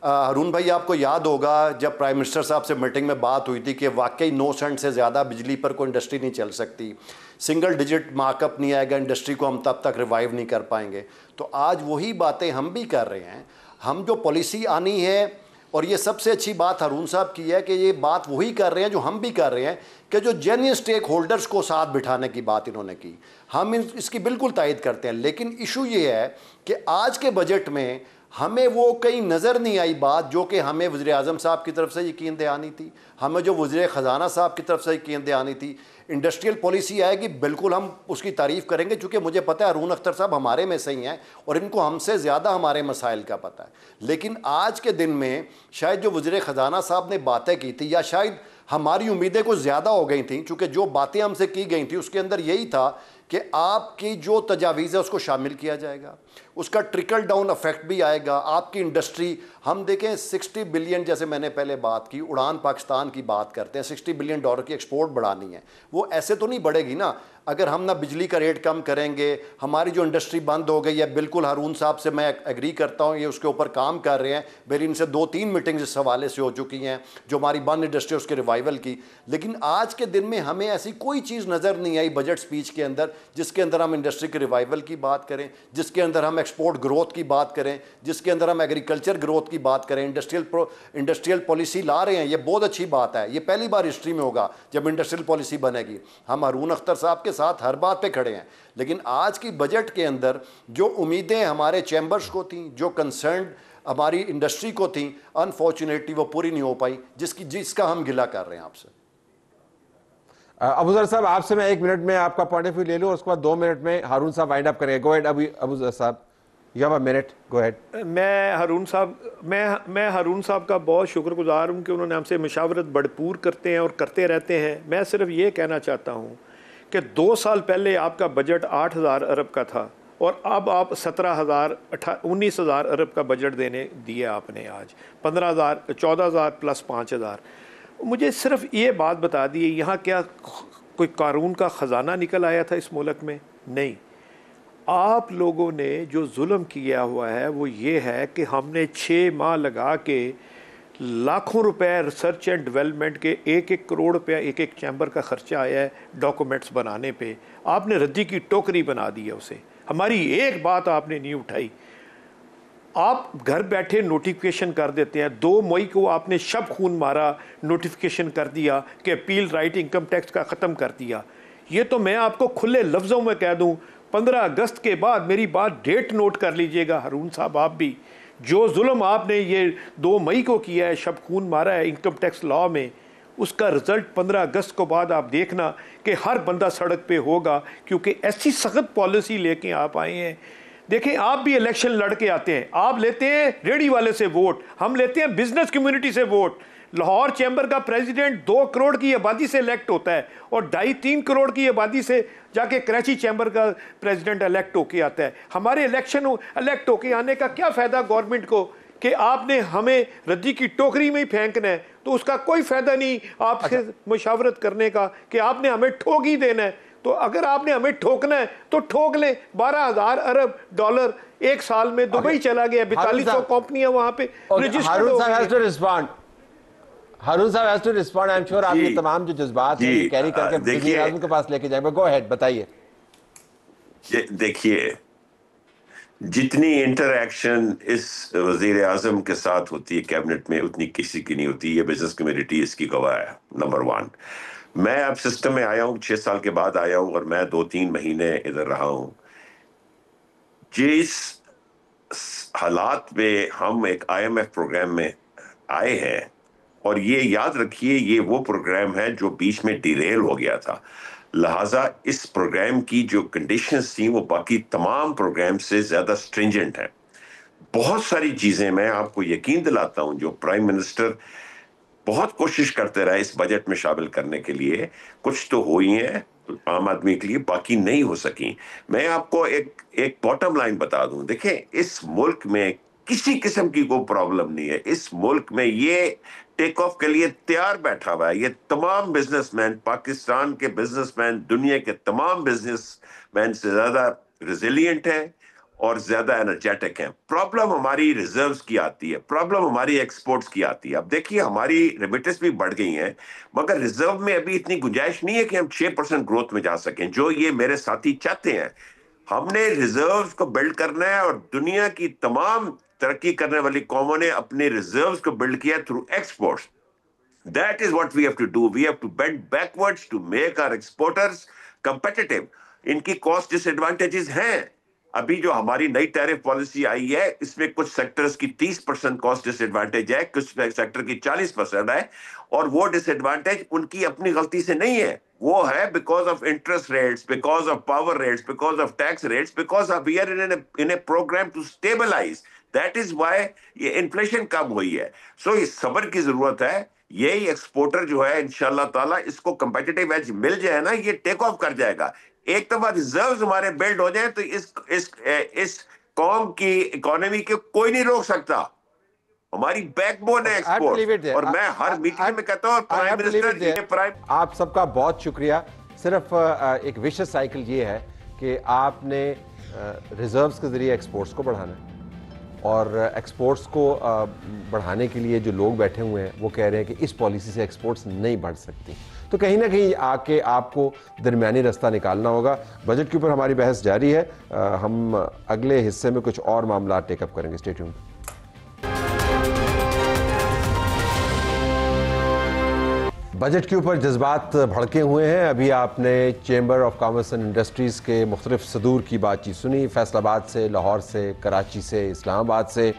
हारून भाई, आपको याद होगा जब प्राइम मिनिस्टर साहब से मीटिंग में बात हुई थी कि वाकई 9 सेंट से ज़्यादा बिजली पर कोई इंडस्ट्री नहीं चल सकती, सिंगल डिजिट मार्कअप नहीं आएगा, इंडस्ट्री को हम तब तक रिवाइव नहीं कर पाएंगे। तो आज वही बातें हम भी कर रहे हैं। हम जो पॉलिसी आनी है, और ये सबसे अच्छी बात हारून साहब की है कि ये बात वही कर रहे हैं जो हम भी कर रहे हैं, कि जो जेन्युइन स्टेक होल्डर्स को साथ बिठाने की बात इन्होंने की, हम इसकी बिल्कुल तायद करते हैं। लेकिन इशू ये है कि आज के बजट में हमें वो कहीं नज़र नहीं आई बात जो कि हमें वज़ीर आज़म साहब की तरफ से यकीन दहानी थी, हमें जो वज़ीर ख़जाना साहब की तरफ से यकीन दहानी थी। इंडस्ट्रियल पॉलिसी आएगी, बिल्कुल हम उसकी तारीफ़ करेंगे, क्योंकि मुझे पता है हारून अख्तर साहब हमारे में से ही हैं और इनको हमसे ज़्यादा हमारे मसाइल का पता है। लेकिन आज के दिन में शायद जो वज़ीर ख़जाना साहब ने बातें की थी, या शायद हमारी उम्मीदें कुछ ज़्यादा हो गई थी, चूँकि जो बातें हमसे की गई थी उसके अंदर यही था कि आपकी जो तजावीज़ है उसको शामिल किया जाएगा, उसका ट्रिकल डाउन इफेक्ट भी आएगा। आपकी इंडस्ट्री, हम देखें 60 बिलियन, जैसे मैंने पहले बात की, उड़ान पाकिस्तान की बात करते हैं, $60 बिलियन की एक्सपोर्ट बढ़ानी है। वो ऐसे तो नहीं बढ़ेगी ना अगर हम ना बिजली का रेट कम करेंगे। हमारी जो इंडस्ट्री बंद हो गई है, बिल्कुल हारून साहब से मैं एग्री करता हूँ, ये उसके ऊपर काम कर रहे हैं। मेरी इनसे 2-3 मीटिंग्स इस हवाले से हो चुकी हैं, जो हमारी बंद इंडस्ट्री उसके रिवाइवल की। लेकिन आज के दिन में हमें ऐसी कोई चीज़ नज़र नहीं आई बजट स्पीच के अंदर जिसके अंदर हम इंडस्ट्री के रिवाइवल की बात करें, जिसके अंदर हम एक्सपोर्ट ग्रोथ की बात करें, जिसके अंदर हम एग्रीकल्चर ग्रोथ की बात करें। इंडस्ट्रियल पॉलिसी ला रहे हैं, ये बहुत अच्छी बात है। ये पहली बार हिस्ट्री में होगा जब इंडस्ट्रियल पॉलिसी बनेगी। हम हारून अख्तर साहब के साथ हर बात पे खड़े हैं। लेकिन आज की बजट के अंदर जो उम्मीदें हमारे चैम्बर्स को थी, जो कंसर्न हमारी इंडस्ट्री को थी, अनफॉर्चुनेटली वो पूरी नहीं हो पाई, जिसका हम गिला कर रहे हैं आपसे। अबू जर साहब, आपसे मैं 1 मिनट में आपका पॉइंट ऑफ व्यू ले लूँ और उसके बाद 2 मिनट में हारून साहब वाइंड अप करेंगे। गो अहेड अबू जर साहब। You have a minute. Go ahead. मैं हारून साहब का बहुत शुक्रगुजार हूँ कि उन्होंने हमसे मशावरत भरपूर करते हैं और करते रहते हैं। मैं सिर्फ ये कहना चाहता हूँ कि 2 साल पहले आपका बजट 8,000 अरब का था और अब आप 19,000 अरब का बजट दिए आपने आज 14,000 प्लस 5,000। मुझे सिर्फ ये बात बता दी, यहाँ क्या कोई कानून का ख़जाना निकल आया था इस मुल्क में? नहीं। आप लोगों ने जो जुल्म किया हुआ है वो ये है कि हमने 6 माह लगा के लाखों रुपए रिसर्च एंड डेवलपमेंट के 1-1 करोड़ रुपया एक चैम्बर का ख़र्चा आया है डॉक्यूमेंट्स बनाने पे। आपने रद्दी की टोकरी बना दी है उसे। हमारी एक बात आपने नहीं उठाई। आप घर बैठे नोटिफिकेशन कर देते हैं। 2 मई को आपने शब खून मारा, नोटिफिकेशन कर दिया कि अपील राइट इनकम टैक्स का ख़त्म कर दिया। ये तो मैं आपको खुले लफ्ज़ों में कह दूं, 15 अगस्त के बाद, मेरी बात डेट नोट कर लीजिएगा हारून साहब आप भी, जो जुल्म आपने ये 2 मई को किया है, शब खून मारा है इनकम टैक्स लॉ में, उसका रिजल्ट 15 अगस्त को बाद आप देखना कि हर बंदा सड़क पे होगा, क्योंकि ऐसी सख्त पॉलिसी लेके आप आए हैं। देखें, आप भी इलेक्शन लड़ के आते हैं, आप लेते हैं रेडी वाले से वोट, हम लेते हैं बिजनेस कम्युनिटी से वोट। लाहौर चैम्बर का प्रेसिडेंट 2 करोड़ की आबादी से इलेक्ट होता है और 2.5-3 करोड़ की आबादी से जाके कराची चैम्बर का प्रेसिडेंट इलेक्ट होके आता है। हमारे इलेक्शन इलेक्ट होके आने का क्या फ़ायदा गवर्नमेंट को कि आपने हमें रद्दी की टोकरी में ही फेंकना है? तो उसका कोई फ़ायदा नहीं आपसे मुशावरत करने का कि आपने हमें ठोक ही देना है। तो अगर आपने हमें ठोकना है तो ठोक लें। 12,000 अरब डॉलर एक साल में दुबई चला गया, 4200 कंपनियां वहां पे रजिस्टर्ड हो गई। Haroon sahab has to respond. I am sure आप ये तमाम जो जज्बात हैं ये कैरी करके वज़ीर आज़म के पास लेके जाएंगे। गो अहेड, बताइए। देखिए, जितनी इंटरैक्शन इस वज़ीर आज़म के साथ होती है कैबिनेट में, उतनी किसी की नहीं होती। ये बिजनेस कम्युनिटी इसकी गवाह है। नंबर 1, मैं अब सिस्टम में आया हूँ, 6 साल के बाद आया हूँ और मैं 2-3 महीने इधर रहा हूँ। जिस हालात में हम एक IMF प्रोग्राम में आए हैं, और ये याद रखिए ये वो प्रोग्राम है जो बीच में डिरेल हो गया था, लिहाजा इस प्रोग्राम की जो कंडीशंस थी वो बाकी तमाम प्रोग्राम से ज्यादा स्ट्रिंजेंट है। बहुत सारी चीजें मैं आपको यकीन दिलाता हूं जो प्राइम मिनिस्टर बहुत कोशिश करते रहे इस बजट में शामिल करने के लिए, कुछ तो हुई हैं आम आदमी के लिए, बाकी नहीं हो सकी। मैं आपको एक बॉटम लाइन बता दूं, देखें इस मुल्क में किसी किस्म की कोई प्रॉब्लम नहीं है। इस मुल्क में ये टेक ऑफ के लिए तैयार बैठा हुआ है। ये तमाम बिजनेसमैन, पाकिस्तान के बिजनेसमैन दुनिया के तमाम बिजनेसमैन से ज्यादा रिजिलियंट है और ज्यादा एनर्जेटिक हैं। प्रॉब्लम हमारी रिजर्व्स की आती है, प्रॉब्लम हमारी एक्सपोर्ट्स की आती है। अब देखिए हमारी रेमिटेंस भी बढ़ गई हैं, मगर रिजर्व में अभी इतनी गुंजाइश नहीं है कि हम 6% ग्रोथ में जा सकें जो ये मेरे साथी चाहते हैं। हमने रिजर्व्स को बिल्ड करना है और दुनिया की तमाम तरक्की करने वाली कौमों ने अपने रिजर्व्स को बिल्ड किया through exports. That is what we have to do. We have to bend backwards to make our exporters competitive. इनकी कॉस्ट डिसएडवांटेजेस हैं। अभी जो हमारी नई टैरिफ पॉलिसी आई है इसमें कुछ सेक्टर्स की 30% कॉस्ट डिसएडवांटेज है, कुछ सेक्टर की 40% है, और वो डिसएडवांटेज उनकी अपनी गलती से नहीं है, वो है because of interest rates, because of power rates, because of tax rates, because of we are in a program to stabilize. That is why ये इन्फ्लेशन कम हुई है। सो इस सब्र की जरूरत है। यही एक्सपोर्टर जो है इंशाल्लाह ताला इसको कंपेटिटिव एज मिल जाए ना, ये टेक ऑफ कर जाएगा। एक दफा रिजर्व्स हमारे बिल्ड हो जाए तो इस कौम की इकोनॉमी के कोई नहीं रोक सकता। हमारी बैकबोन है एक्सपोर्ट। और मैं हर मीटिंग में कहता हूं प्राइम मिनिस्टर, आप सबका बहुत शुक्रिया। सिर्फ एक विशेष साइकिल ये है कि आपने रिजर्व्स के जरिए एक्सपोर्ट्स को बढ़ाना है, और एक्सपोर्ट्स को बढ़ाने के लिए जो लोग बैठे हुए हैं वो कह रहे हैं कि इस पॉलिसी से एक्सपोर्ट्स नहीं बढ़ सकती। तो कहीं ना कहीं आके आपको दरमियानी रास्ता निकालना होगा। बजट के ऊपर हमारी बहस जारी है। हम अगले हिस्से में कुछ और मामला टेकअप करेंगे। Stay tuned. बजट के ऊपर जज्बात भड़के हुए हैं। अभी आपने chamber of commerce and industries के मुख्तलिफ सदूर की बातचीत सुनी, फैसलाबाद से, लाहौर से, कराची से, इस्लामाबाद से,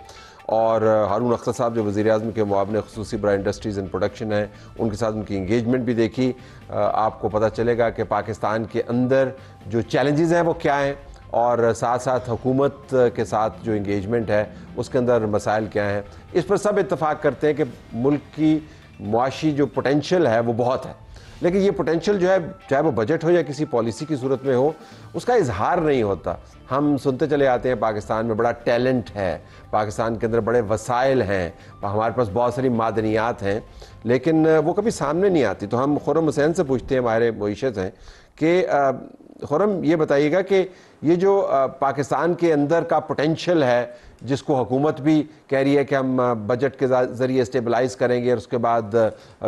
और हारून अख्तर साहब जो वज़ीर आज़म के मुआवने ख़ुसूसी बराए इंडस्ट्रीज़ एंड प्रोडक्शन हैं, उनके साथ उनकी इंगेजमेंट भी देखी। आपको पता चलेगा कि पाकिस्तान के अंदर जो चैलेंजेस हैं वो क्या हैं और साथ साथ हुकूमत के साथ जो इंगेजमेंट है उसके अंदर मसाइल क्या हैं, इस पर सब इत्तेफाक करते हैं कि मुल्क की मुआशी जो पोटेंशियल है वो बहुत है, लेकिन ये पोटेंशियल जो है चाहे वो बजट हो या किसी पॉलिसी की सूरत में हो, उसका इजहार नहीं होता। हम सुनते चले आते हैं पाकिस्तान में बड़ा टैलेंट है, पाकिस्तान के अंदर बड़े वसाइल हैं, हमारे पास बहुत सारी मादनियात हैं, लेकिन वो कभी सामने नहीं आती। तो हम खुर्रम हुसैन से पूछते हैं, हमारे मुईशत हैं, कि खुर्रम ये बताइएगा कि ये जो पाकिस्तान के अंदर का पोटेंशियल है जिसको हुकूमत भी कह रही है कि हम बजट के ज़रिए स्टेबलाइज़ करेंगे और उसके बाद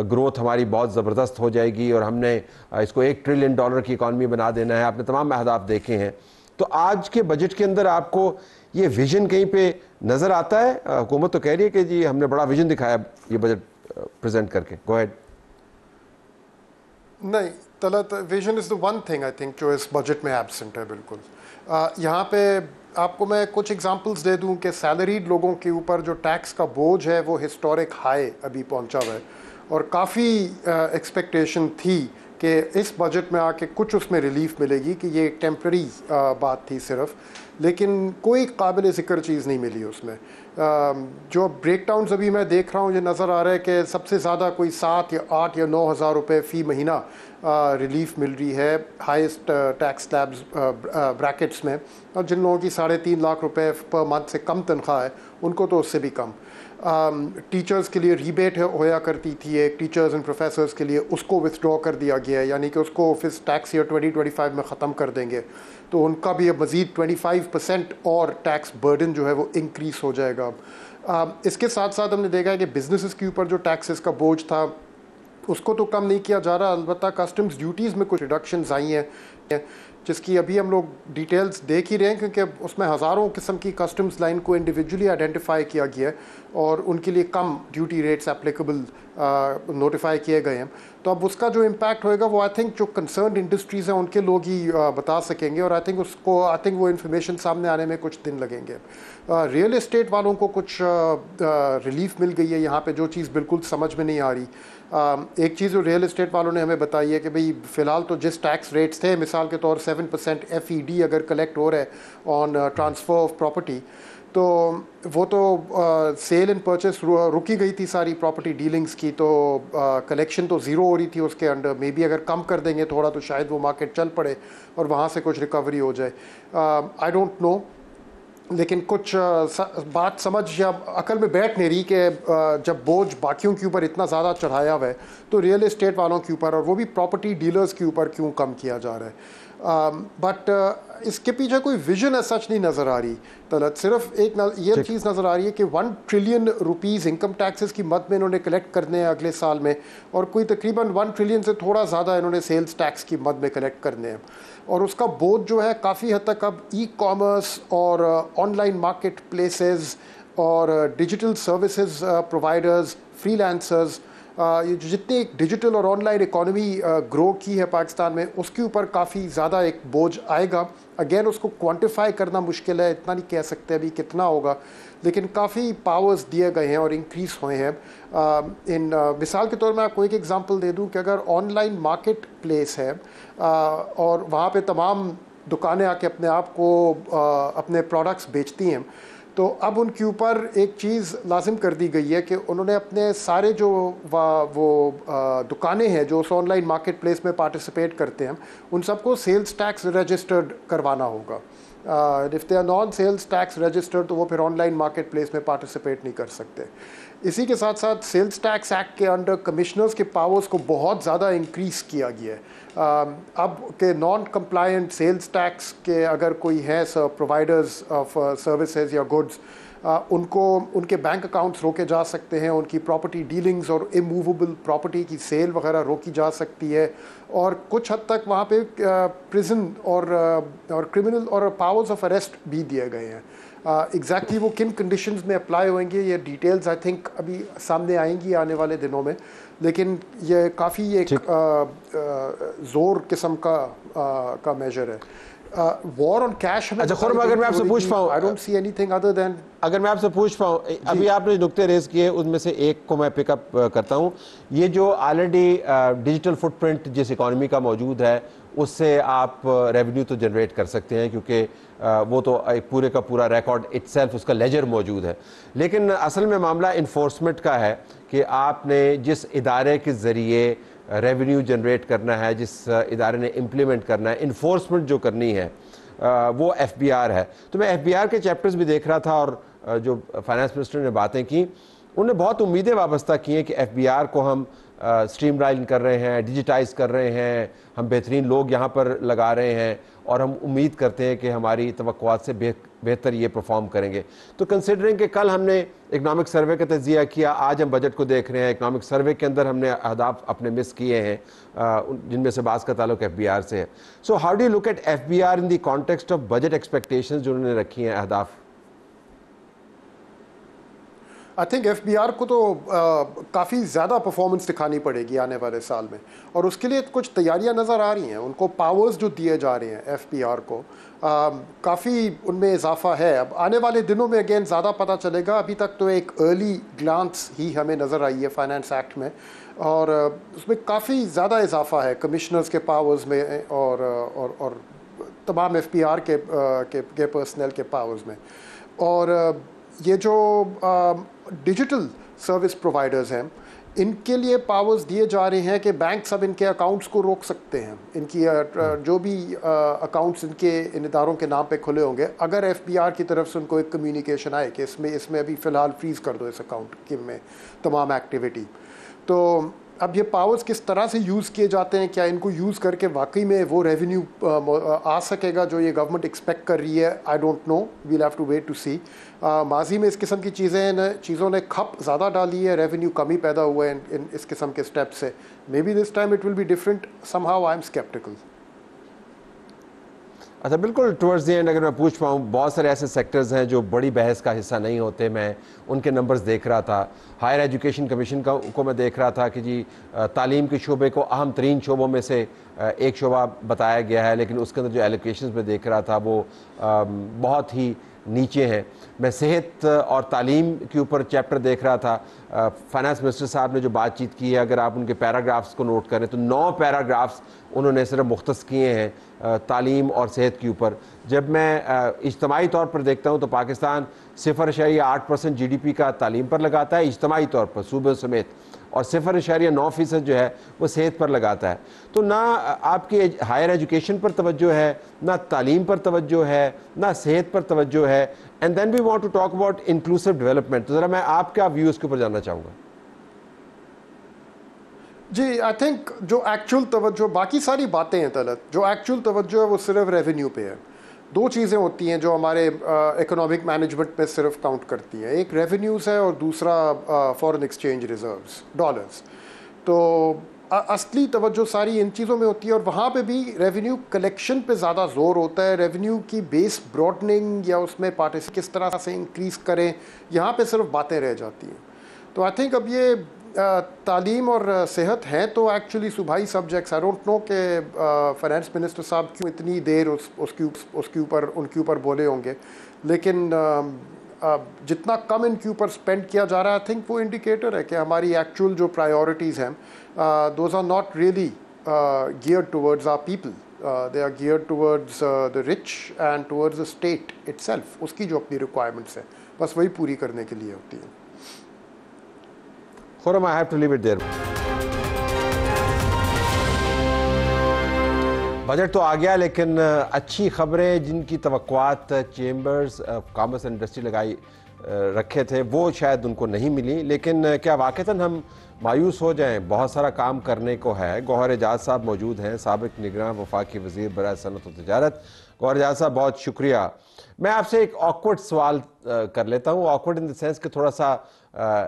ग्रोथ हमारी बहुत ज़बरदस्त हो जाएगी और हमने इसको $1 ट्रिलियन की इकॉनमी बना देना है, आपने तमाम अहदाफ देखे हैं, तो आज के बजट के अंदर आपको ये विजन कहीं पे नज़र आता है? हुकूमत तो कह रही है कि जी हमने बड़ा विजन दिखाया ये बजट प्रेजेंट करके। Go ahead. नहीं Talat, vision is the one thing I think जो इस बजट में एब्सेंट है बिल्कुल। यहाँ पे आपको मैं कुछ एग्जांपल्स दे दूँ कि सैलरीड लोगों के ऊपर जो टैक्स का बोझ है वो हिस्टोरिक हाई अभी पहुँचा हुआ है, और काफ़ी एक्सपेक्टेशन थी कि इस बजट में आके कुछ उसमें रिलीफ मिलेगी, कि ये टेम्प्रेरी बात थी सिर्फ, लेकिन कोई काबिल ज़िक्र चीज़ नहीं मिली उसमें। जो ब्रेकडाउन्स अभी मैं देख रहा हूँ ये नज़र आ रहा है कि सबसे ज़्यादा कोई 7 या 8 या 9 हज़ार रुपये फ़ी महीना रिलीफ मिल रही है हाईएस्ट टैक्स स्लैब्स ब्रैकेट्स में, और जिन लोगों की 3.5 लाख रुपए पर मंथ से कम तनख्वाह है उनको तो उससे भी कम। टीचर्स के लिए रीबेट होया करती थी एक, टीचर्स एंड प्रोफेसर्स के लिए, उसको विथड्रॉ कर दिया गया है, यानी कि उसको ऑफिस टैक्स ईयर 2025 में ख़त्म कर देंगे, तो उनका भी अब मज़ीद 25% और टैक्स बर्डन जो है वो इंक्रीज़ हो जाएगा। इसके साथ साथ हमने देखा है कि बिजनेसेस के ऊपर जो टैक्सेस का बोझ था उसको तो कम नहीं किया जा रहा, अलबत्ता कस्टम्स ड्यूटीज़ में कुछ रिडक्शंस आई हैं जिसकी अभी हम लोग डिटेल्स देख ही रहे हैं, क्योंकि उसमें हज़ारों किस्म की कस्टम्स लाइन को इंडिविजुअली आइडेंटिफाई किया गया है और उनके लिए कम ड्यूटी रेट्स एप्लीकेबल नोटिफाई किए गए हैं। तो अब उसका जो इम्पैक्ट होएगा वो आई थिंक जो कंसर्न्ड इंडस्ट्रीज़ हैं उनके लोग ही बता सकेंगे, और आई थिंक वो इन्फॉर्मेशन सामने आने में कुछ दिन लगेंगे। रियल एस्टेट वालों को कुछ रिलीफ मिल गई है यहाँ पे, जो चीज़ बिल्कुल समझ में नहीं आ रही। एक चीज़ जो रियल एस्टेट वालों ने हमें बताई है कि भाई फ़िलहाल तो जिस टैक्स रेट्स थे, मिसाल के तौर 7% FED अगर कलेक्ट हो रहा है ऑन ट्रांसफ़र ऑफ प्रॉपर्टी, तो वो तो सेल एंड परचेस रुकी गई थी सारी प्रॉपर्टी डीलिंग्स की, तो कलेक्शन तो ज़ीरो हो रही थी उसके अंडर। मे बी अगर कम कर देंगे थोड़ा तो शायद वो मार्केट चल पड़े और वहाँ से कुछ रिकवरी हो जाए। आई डोंट नो, लेकिन कुछ बात समझ या अकल में बैठ नहीं रही कि जब बोझ बाकियों के ऊपर इतना ज़्यादा चढ़ाया हुआ है तो रियल एस्टेट वालों के ऊपर, और वो भी प्रॉपर्टी डीलर्स के ऊपर, क्यों कम किया जा रहा है। बट इसके पीछे कोई विजन सच नहीं नज़र आ रही तलत, सिर्फ एक ये चीज़ नज़र आ रही है कि 1 ट्रिलियन रुपीज़ इनकम टैक्सेस की मद में इन्होंने कलेक्ट करने हैं अगले साल में, और कोई तकरीबन 1 ट्रिलियन से थोड़ा ज़्यादा इन्होंने सेल्स टैक्स की मद में कलेक्ट करने हैं, और उसका बोझ जो है काफ़ी हद तक अब ई कॉमर्स और ऑनलाइन मार्केट प्लेसेस और डिजिटल सर्विसेज प्रोवाइडर्स, फ्रीलांसर्स, ये जितनी एक डिजिटल और ऑनलाइन इकॉनमी ग्रो की है पाकिस्तान में, उसके ऊपर काफ़ी ज़्यादा एक बोझ आएगा। अगेन उसको क्वांटिफाई करना मुश्किल है, इतना नहीं कह सकते अभी कितना होगा, लेकिन काफ़ी पावर्स दिए गए हैं और इंक्रीज़ हुए हैं। मिसाल के तौर में आपको एक एग्जांपल दे दूं कि अगर ऑनलाइन मार्केट प्लेस है और वहाँ पे तमाम दुकानें आके अपने आप को अपने प्रोडक्ट्स बेचती हैं, तो अब उनके ऊपर एक चीज़ लाजिम कर दी गई है कि उन्होंने अपने सारे जो दुकानें हैं जो उस ऑनलाइन मार्केट प्लेस में पार्टिसिपेट करते हैं, उन सबको सेल्स टैक्स रजिस्टर्ड करवाना होगा। If they are non sales tax registered तो वो फिर ऑनलाइन मार्केट प्लेस में पार्टिसिपेट नहीं कर सकते। इसी के साथ साथ सेल्स टैक्स एक्ट के अंडर कमिश्नर्स के पावर्स को बहुत ज़्यादा इंक्रीज़ किया गया है। अब के नॉन कंप्लायंट सेल्स टैक्स के अगर कोई है प्रोवाइडर्स ऑफ सर्विसेज या गुड्स, उनको उनके बैंक अकाउंट्स रोके जा सकते हैं, उनकी प्रॉपर्टी डीलिंग्स और इमूवेबल प्रॉपर्टी की सेल वगैरह रोकी जा सकती है, और कुछ हद तक वहाँ पे प्रिजन और क्रिमिनल और पावर्स ऑफ अरेस्ट भी दिए गए हैं। एग्जैक्टली वो किन कंडीशंस में अप्लाई होंगे ये डिटेल्स आई थिंक अभी सामने आएंगी आने वाले दिनों में, लेकिन ये काफ़ी एक ज़ोर किस्म का मेजर है। War on cash. अच्छा खुरम, अगर मैं आपसे पूछ पाऊँ, I don't see anything other than, अगर मैं आपसे पूछ पाऊँ, अभी आपने जो नुक्ते रेज किए उनमें से एक को मैं पिकअप करता हूँ। ये जो ऑलरेडी डिजिटल फुटप्रिंट जिस इकॉनमी का मौजूद है उससे आप रेवेन्यू तो जनरेट कर सकते हैं, क्योंकि वो तो एक पूरे का पूरा रिकॉर्ड इटसेल्फ उसका लेजर मौजूद है। लेकिन असल में मामला इन्फोर्समेंट का है कि आपने जिस इदारे के ज़रिए रेवेन्यू जनरेट करना है, जिस इदारे ने इम्प्लीमेंट करना है, इन्फोर्समेंट जो करनी है वो एफबीआर है। तो मैं एफबीआर के चैप्टर्स भी देख रहा था और जो फाइनेंस मिनिस्टर ने बातें की उन्होंने बहुत उम्मीदें वाबस्ता की हैं कि एफबीआर को हम स्ट्रीमलाइन कर रहे हैं, डिजिटाइज कर रहे हैं, हम बेहतरीन लोग यहाँ पर लगा रहे हैं और हम उम्मीद करते हैं कि हमारी तवक्कुआत से बेहतर ये परफॉर्म करेंगे। तो कंसिडरिंग कि कल हमने इकनॉमिक सर्वे का तजिया किया, आज हम बजट को देख रहे हैं, इकनॉमिक सर्वे के अंदर हमने अहदाफ अपने मिस किए हैं जिनमें से बाज़ का ताल्लुक एफबीआर से है। So how do you look at FBR in the context of budget expectations जो उन्होंने रखी हैं अहदाफ? आई थिंक एफबीआर को तो काफ़ी ज़्यादा परफॉर्मेंस दिखानी पड़ेगी आने वाले साल में, और उसके लिए कुछ तैयारियां नज़र आ रही हैं। उनको पावर्स जो दिए जा रहे हैं एफबीआर को, काफ़ी उनमें इजाफा है। अब आने वाले दिनों में अगेन ज़्यादा पता चलेगा। अभी तक तो एक अर्ली ग्लांस ही हमें नज़र आई है फाइनेंस एक्ट में, और उसमें काफ़ी ज़्यादा इजाफा है कमिश्नर्स के पावर्स में और तमाम एफबीआर के पर्सनल के पावर्स में। और ये जो डिजिटल सर्विस प्रोवाइडर्स हैं इनके लिए पावर्स दिए जा रहे हैं कि बैंक सब इनके अकाउंट्स को रोक सकते हैं। इनकी जो भी अकाउंट्स इन इदारों के नाम पे खुले होंगे, अगर एफबीआर की तरफ से उनको एक कम्युनिकेशन आए कि इसमें अभी फ़िलहाल फ्रीज़ कर दो इस अकाउंट के में तमाम एक्टिविटी, तो अब ये पावर्स किस तरह से यूज़ किए जाते हैं, क्या इनको यूज़ करके वाकई में वो रेवेन्यू आ सकेगा जो ये गवर्नमेंट एक्सपेक्ट कर रही है, I don't know, we'll have to wait to see. माजी में इस किस्म की चीज़ों ने खप ज़्यादा डाली है, रेवेन्यू कमी पैदा हुआ है इन इस किस्म के स्टेप से। Maybe this time it will be different, somehow I am skeptical. अच्छा बिल्कुल, टुवर्ड्स द एंड अगर मैं पूछ पाऊँ, बहुत सारे ऐसे सेक्टर्स हैं जो बड़ी बहस का हिस्सा नहीं होते। मैं उनके नंबर्स देख रहा था। हायर एजुकेशन कमीशन को मैं देख रहा था कि जी तालीम के शोबे को अहम तरीन शोबों में से एक शोबा बताया गया है, लेकिन उसके अंदर जो एलोकेशंस में देख रहा था वो बहुत ही नीचे हैं। मैं सेहत और तालीम के ऊपर चैप्टर देख रहा था। फाइनेंस मिनिस्टर साहब ने जो बातचीत की है, अगर आप उनके पैराग्राफ्स को नोट करें तो 9 पैराग्राफ्स उन्होंने सिर्फ मुख्तस किए हैं तालीम और सेहत के ऊपर। जब मैं इज्तमाही तौर पर देखता हूँ तो पाकिस्तान 0.8% GDP का तालीम पर लगाता है इज्तमाही तौर पर सूबे समेत, और 0.9% जो है वो सेहत पर लगाता है। तो ना आपकी हायर एजुकेशन पर तवज्जो है, ना तालीम पर तवज्जो है, ना सेहत पर तवज्जो है। And then we want to talk about inclusive development. तो ज़रा मैं आपका व्यू उसके ऊपर जानना चाहूँगा। जी, आई थिंक जो एक्चुअल तवज्जो, बाकी सारी बातें हैं तलत, जो एक्चुअल तवज्जो है वो सिर्फ रेवेन्यू पे है। दो चीज़ें होती हैं जो हमारे इकोनॉमिक मैनेजमेंट में सिर्फ काउंट करती हैं, एक रेवेन्यूज़ है और दूसरा फॉरेन एक्सचेंज रिजर्व्स, डॉलर्स। तो असली तवज्जो सारी इन चीज़ों में होती है, और वहाँ पे भी रेवेन्यू कलेक्शन पे ज़्यादा ज़ोर होता है। रेवेन्यू की बेस ब्रॉडनिंग या उसमें पार्टिसिपेट किस तरह से इंक्रीज़ करें, यहाँ पे सिर्फ बातें रह जाती हैं। तो आई थिंक अब ये तालीम और सेहत हैं तो एक्चुअली सूबाई सब्जेक्ट्स। आई डोंट नो कि फाइनेंस मिनिस्टर साहब क्यों इतनी देर उनके ऊपर बोले होंगे, लेकिन जितना कम इनके ऊपर स्पेंड किया जा रहा है, आई थिंक वो इंडिकेटर है कि हमारी एक्चुअल जो प्रायोरिटीज़ हैं those are not really geared towards our people, they are geared towards the rich and towards the state itself. उसकी जो अपनी रिक्वायरमेंट्स हैं बस वही पूरी करने के लिए होती हैं। Khurram, I have to leave it there. Budget तो आ गया, लेकिन अच्छी खबरें जिनकी तवक्कुआत chambers of commerce and industry लगाई रखे थे वो शायद उनको नहीं मिली। लेकिन क्या वाक़तन हम मायूस हो जाएं? बहुत सारा काम करने को है। गौहर एजाज साहब मौजूद हैं, साबिक निगरान वफाकी वज़ीर बराए सनअत व तिजारत। गौहर एजाज साहब बहुत शुक्रिया। मैं आपसे एक ऑकवर्ड सवाल कर लेता हूँ, ऑकवर्ड इन द सेंस कि थोड़ा सा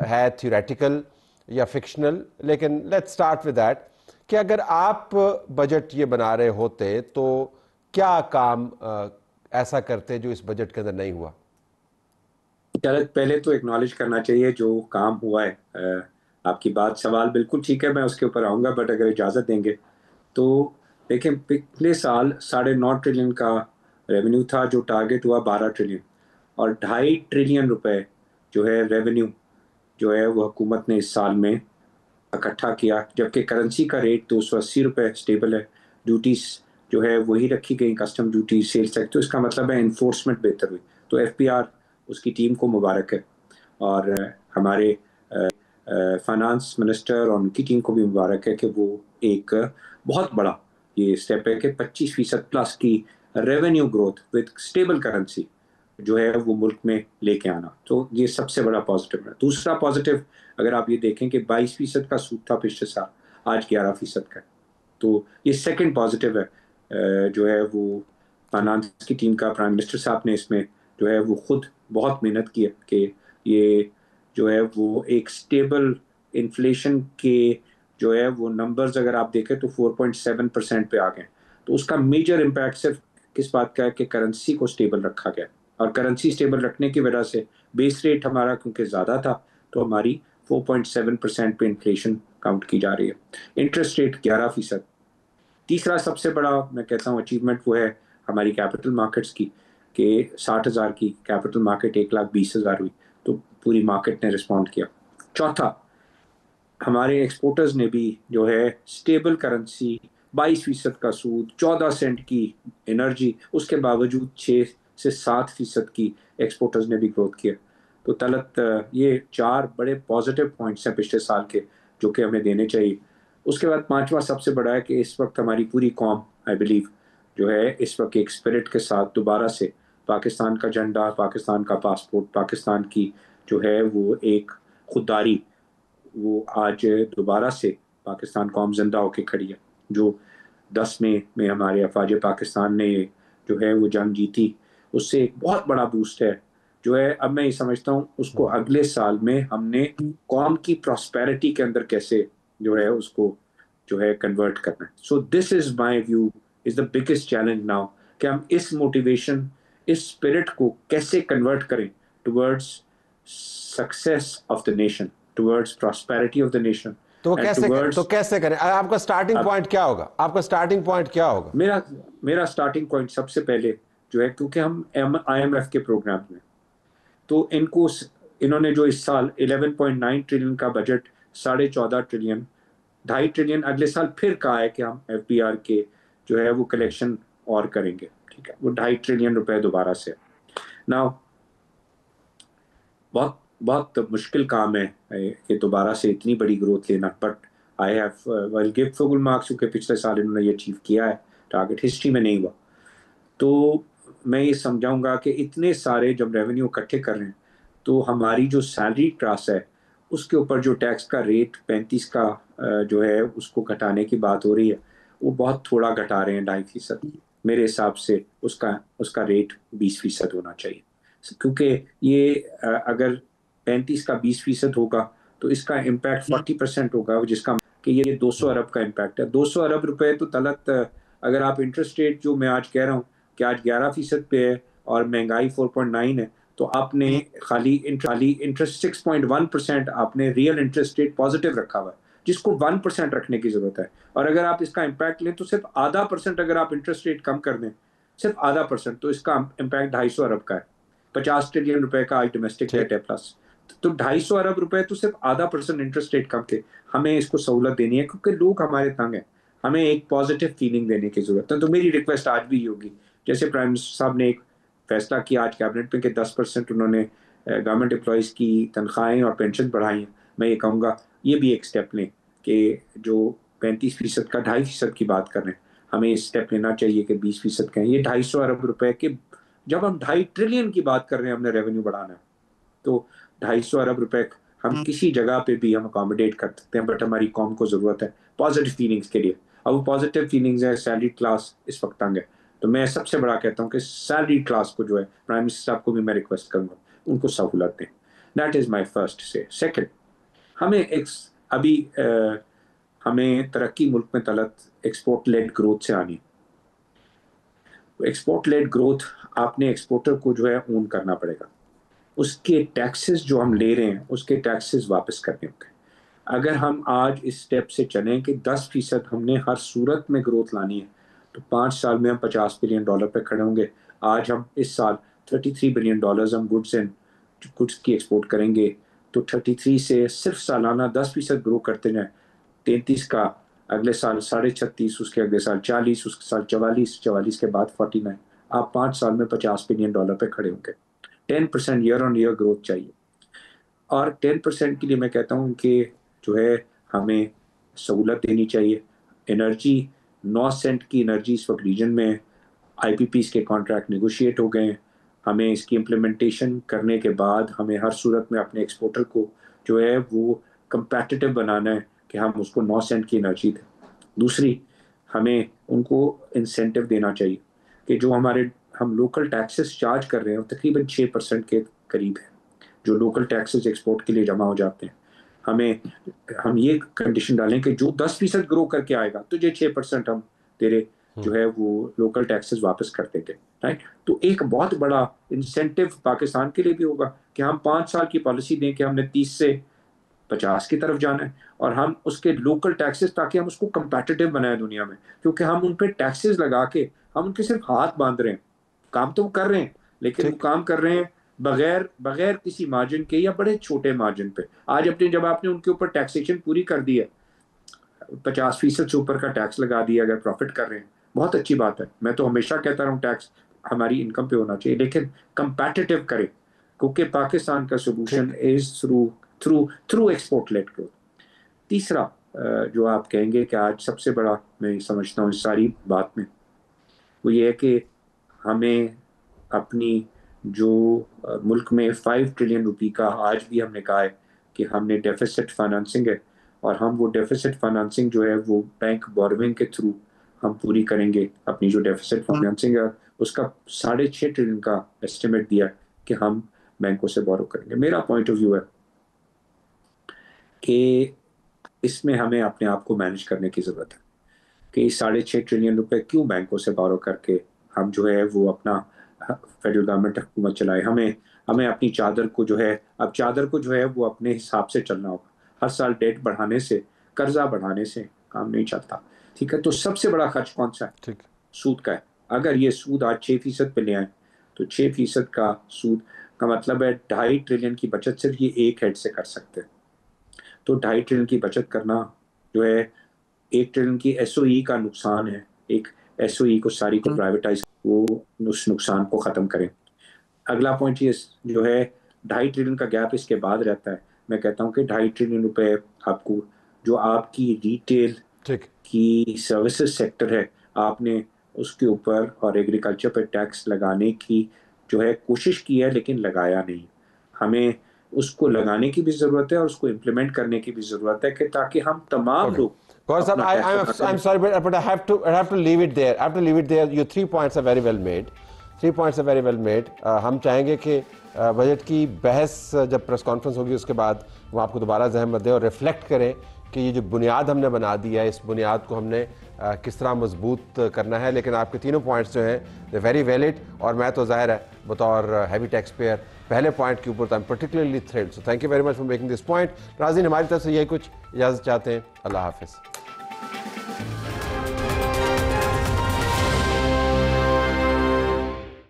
है थ्योरेटिकल या फिक्शनल, लेकिन लेट्स स्टार्ट विद दैट कि अगर आप बजट ये बना रहे होते तो क्या काम ऐसा करते जो इस बजट के अंदर नहीं हुआ? पहले तो एक्नॉलेज करना चाहिए जो काम हुआ है। आपकी बात, सवाल बिल्कुल ठीक है, मैं उसके ऊपर आऊँगा, बट अगर इजाज़त देंगे तो देखिए पिछले साल 9.5 ट्रिलियन का रेवेन्यू था, जो टारगेट हुआ 12 ट्रिलियन, और 2.5 ट्रिलियन रुपए जो है रेवेन्यू जो है वो हुकूमत ने इस साल में इकट्ठा किया, जबकि करेंसी का रेट 280 रुपए स्टेबल है, ड्यूटीज जो है वही रखी गई, कस्टम ड्यूटी, सेल्स टैक्स। तो इसका मतलब है इन्फोर्समेंट बेहतर हुई। तो FPR उसकी टीम को मुबारक है, और हमारे फाइनेंस मिनिस्टर और उनकी टीम को भी मुबारक है कि वो एक बहुत बड़ा ये स्टेप है कि 25% प्लस की revenue growth with stable currency जो है वो मुल्क में लेके आना। तो ये सबसे बड़ा पॉजिटिव है। दूसरा पॉजिटिव अगर आप ये देखें कि 22% का सूद था पिछले साल, आज 11% का है। तो ये सेकंड पॉजिटिव है जो है वो फाइनेंस की टीम का। प्राइम मिनिस्टर साहब ने इसमें जो है वो खुद बहुत मेहनत की है कि ये जो है वो एक स्टेबल इन्फ्लेशन के जो है वो नंबर्स अगर आप देखें तो 4.7% पे आ गए। तो उसका मेजर इम्पैक्ट सिर्फ किस बात का है कि करेंसी को स्टेबल रखा गया, और करेंसी स्टेबल रखने की वजह से बेस रेट हमारा क्योंकि ज़्यादा था तो हमारी 4.7% पे इन्फ्लेशन काउंट की जा रही है। Interest rate 11%। तीसरा सबसे बड़ा मैं कहता हूँ अचीवमेंट वो है हमारी कैपिटल मार्केट्स की, कि 60,000 की कैपिटल मार्केट 1,20,000 हुई, तो पूरी मार्केट ने रिस्पॉन्ड किया। चौथा, हमारे एक्सपोर्टर्स ने भी जो है स्टेबल करेंसी, 22% का सूद, 14 सेंट की एनर्जी, उसके बावजूद 6 से 7% की एक्सपोर्टर्स ने भी ग्रोथ किया। तो तलत ये 4 बड़े पॉजिटिव पॉइंट्स हैं पिछले साल के जो कि हमें देने चाहिए। उसके बाद पांचवा सबसे बड़ा है कि इस वक्त हमारी पूरी कौम आई बिलीव जो है इस वक्त एक स्पिरिट के साथ दोबारा से पाकिस्तान का झंडा, पाकिस्तान का पासपोर्ट, पाकिस्तान की जो है वो एक खुददारी, वो आज दोबारा से पाकिस्तान कौम जिंदा होकर खड़ी है। जो 10 मई में हमारे अफवाज पाकिस्तान ने जो है वो जंग जीती, उससे एक बहुत बड़ा बूस्ट है जो है। अब मैं ये समझता हूँ उसको अगले साल में हमने कौम की प्रॉस्पेरिटी के अंदर कैसे जो है उसको जो है कन्वर्ट करना है। So this is my view, is the biggest challenge now कि हम इस मोटिवेशन, इस स्पिरिट को कैसे कन्वर्ट करें towards success of the nation, towards prosperity of the nation. तो कैसे करें? आपका स्टार्टिंग पॉइंट क्या होगा? आपका स्टार्टिंग पॉइंट क्या होगा? मेरा स्टार्टिंग पॉइंट सबसे पहले जो है, क्योंकि हम IMF के प्रोग्राम में, तो इन्होंने जो इस साल 11.9 ट्रिलियन का बजट, 14.5 ट्रिलियन, 2.5 ट्रिलियन अगले साल फिर कहा है कि हम FPR के जो है वो कलेक्शन और करेंगे। ठीक है, वो 2.5 ट्रिलियन रुपए दोबारा से। नाउ बहुत मुश्किल काम है कि दोबारा से इतनी बड़ी ग्रोथ लेना, but I have will give full marks क्योंकि पिछले साल इन्होंने ये अचीव किया है, टारगेट हिस्ट्री में नहीं हुआ। तो मैं ये समझाऊंगा कि इतने सारे जब रेवेन्यू इकट्ठे कर रहे हैं तो हमारी जो सैलरी क्लास है उसके ऊपर जो टैक्स का रेट 35 का जो है उसको घटाने की बात हो रही है, वो बहुत थोड़ा घटा रहे हैं, 2.5%। मेरे हिसाब से उसका रेट 20% होना चाहिए, क्योंकि ये अगर 35 का 20% होगा तो इसका इम्पैक्ट 40% होगा, जिसका कि ये 200 अरब का इम्पैक्ट है। 200 अरब रुपए तो तलत अगर आप इंटरेस्ट रेट जो मैं आज कह रहा हूँ कि आज 11% पे है और महंगाई 4.9 है, तो आपने खाली इंटरेस्ट 6.1% आपने रियल इंटरेस्ट रेट पॉजिटिव रखा हुआ है, जिसको 1% रखने की जरूरत है। और अगर आप इसका इम्पैक्ट लें तो सिर्फ आधा % अगर आप इंटरेस्ट रेट कम कर दें, सिर्फ आधा %, तो इसका इम्पैक्ट 250 अरब का है। 50 ट्रिलियन रुपए का आज डोमेस्टिक डेट है प्लस, तो 250 अरब रुपए तो सिर्फ आधा % इंटरेस्ट रेट कम थे। हमें इसको सहूलत देनी है क्योंकि लोग हमारे तंग हैं, हमें एक पॉजिटिव फीलिंग देने की जरूरत है। तो मेरी रिक्वेस्ट आज भी होगी, जैसे प्राइम मिनिस्टर साहब ने एक फैसला किया आज कैबिनेट में कि 10% उन्होंने गवर्नमेंट एम्प्लॉयज़ की तनख्वाहें और पेंशन बढ़ाई हैं, मैं ये कहूँगा ये भी एक स्टेप लें कि जो 35% का 2.5% की बात कर रहे हैं, हमें स्टेप लेना चाहिए कि 20% का है। ये 250 अरब रुपए के, जब हम 2.5 ट्रिलियन की बात कर रहे हैं, हमने रेवेन्यू बढ़ाना है, तो 250 अरब रुपए हम किसी जगह पे भी हम अकोमोडेट कर सकते हैं, बट हमारी कौम को जरूरत है पॉजिटिव फीलिंग्स के लिए। अब वो पॉजिटिव फीलिंग्स है, सैलरी क्लास इस वक्त तंग है, तो मैं सबसे बड़ा कहता हूँ कि सैलरी क्लास को जो है, प्राइम मिनिस्टर साहब को भी मैं रिक्वेस्ट करूंगा उनको सहूलत दें। दैट इज माई फर्स्ट से। सेकेंड, हमें हमें तरक्की मुल्क में तलत एक्सपोर्ट लेड ग्रोथ से आनी। एक्सपोर्ट लेड ग्रोथ आपने एक्सपोर्टर को जो है ओन करना पड़ेगा, उसके टैक्सेस जो हम ले रहे हैं उसके टैक्सेस वापस करने होंगे। अगर हम आज इस स्टेप से चलें कि 10% हमने हर सूरत में ग्रोथ लानी है, तो 5 साल में हम $50 बिलियन पे खड़े होंगे। आज हम इस साल $33 बिलियन हम गुड्स की एक्सपोर्ट करेंगे, तो 33 से सिर्फ सालाना 10% ग्रो करते जाएं, 33 का अगले साल 36.5, उसके अगले साल 40, उसके साल 44 के बाद 49, आप 5 साल में $50 बिलियन पे खड़े होंगे। 10% ईयर ऑन ईयर ग्रोथ चाहिए। और 10% के लिए मैं कहता हूँ कि जो है हमें सहूलत देनी चाहिए। एनर्जी 9 सेंट की एनर्जी इस वक्त रीजन में IPPs के कॉन्ट्रैक्ट नेगोशिएट हो गए हैं। हमें इसकी इम्प्लीमेंटेशन करने के बाद हमें हर सूरत में अपने एक्सपोर्टर को जो है वो कंपेटिटिव बनाना है कि हम उसको 9 सेंट की एनर्जी दें। दूसरी, हमें उनको इंसेंटिव देना चाहिए कि जो हम लोकल टैक्सेस चार्ज कर रहे हैं तकरीबन 6% के करीब है जो लोकल टैक्सेस एक्सपोर्ट के लिए जमा हो जाते हैं। हम ये कंडीशन डालें कि जो 10% ग्रो करके आएगा तुझे 6% हम तेरे जो है वो लोकल टैक्सेस वापस कर देंगे, राइट। तो एक बहुत बड़ा इंसेंटिव पाकिस्तान के लिए भी होगा कि हम 5 साल की पॉलिसी दें कि हमने 30 से 50 की तरफ जाना है, और हम उसके लोकल टैक्सेस, ताकि हम उसको कंपेटिटिव बनाए दुनिया में, क्योंकि हम उन पे टैक्सेस लगा के हम उनके सिर्फ हाथ बांध रहे हैं। काम तो कर रहे हैं लेकिन वो काम कर रहे हैं बगैर किसी मार्जिन के या बड़े छोटे मार्जिन पे। आज जब आपने उनके ऊपर टैक्सेशन पूरी कर दी है, 50% से ऊपर का टैक्स लगा दिया अगर प्रॉफिट कर रहे हैं, बहुत अच्छी बात है। मैं तो हमेशा कहता रहा हूँ टैक्स हमारी इनकम पे होना चाहिए, लेकिन कंपैटिटिव करें, क्योंकि पाकिस्तान का solution is through export led growth. तीसरा जो आप कहेंगे कि आज सबसे बड़ा मैं समझता हूँ इस सारी बात में, वो ये है कि हमें अपनी जो मुल्क में 5 ट्रिलियन रुपए का आज भी हमने कहा है कि हमने डेफिसिट फाइनेंसिंग है, और हम वो डेफिसिट फाइनेंसिंग जो है वो बैंक बोरोइंग के थ्रू हम पूरी करेंगे। अपनी जो डेफिसिट फाइनेंसिंग है उसका 6.5 ट्रिलियन का एस्टिमेट दिया कि हम बैंकों से बोरो करेंगे। मेरा पॉइंट ऑफ व्यू है कि इसमें हमें अपने आप को मैनेज करने की ज़रूरत है कि 6.5 ट्रिलियन रुपए क्यों बैंकों से बोरो करके हम जो है वो अपना फेडरल गवर्नमेंट हुकूमत चलाए। हमें अपनी चादर को जो है वो अपने हिसाब से चलना होगा। हर साल डेट बढ़ाने से, कर्जा बढ़ाने से काम नहीं चलता, ठीक है। तो सबसे बड़ा खर्च कौन सा है? ठीक, सूद का है। अगर ये सूद आज 6% पे ले आए तो 6% का सूद का मतलब है 2.5 ट्रिलियन की बचत सिर्फ ये एक हेड से कर सकते हैं। तो 2.5 ट्रिलियन की बचत करना जो है 1 ट्रिलियन की SOE का नुकसान है। एक SOE को सारी को प्राइवेटाइज, वो उस नुकसान को ख़त्म करें। अगला पॉइंट ये जो है 2.5 ट्रिलियन का गैप इसके बाद रहता है। मैं कहता हूँ कि 2.5 ट्रिलियन रुपए आपको जो आपकी रिटेल की सर्विसेज सेक्टर है, आपने उसके ऊपर और एग्रीकल्चर पर टैक्स लगाने की जो है कोशिश की है लेकिन लगाया नहीं। हमें उसको लगाने की भी ज़रूरत है और उसको इम्प्लीमेंट करने की भी ज़रूरत है कि ताकि हम तमाम लोग I'm sorry, but I have to leave it there. I have to leave it there. Your 3 points are very well made. 3 points are very well made. हम चाहेंगे कि बजट की बहस जब प्रेस कॉन्फ्रेंस होगी उसके बाद वो आपको दोबारा ज़हमत दें और रिफ्लेक्ट करें कि ये जो बुनियाद हमने बना दी है, इस बुनियाद को हमने किस तरह मजबूत करना है। लेकिन आपके तीनों पॉइंट्स जो हैं दे वेरी वैलिड, और मैं तो ज़ाहिर है बतौर हैवी टैक्स पेयर पहले पॉइंट के ऊपर तो I am particularly thrilled. So thank you very much for making this point. नाज़रीन, हमारी तरफ से यही कुछ इजाज़त चाहते हैं। अल्लाह हाफ़िज़।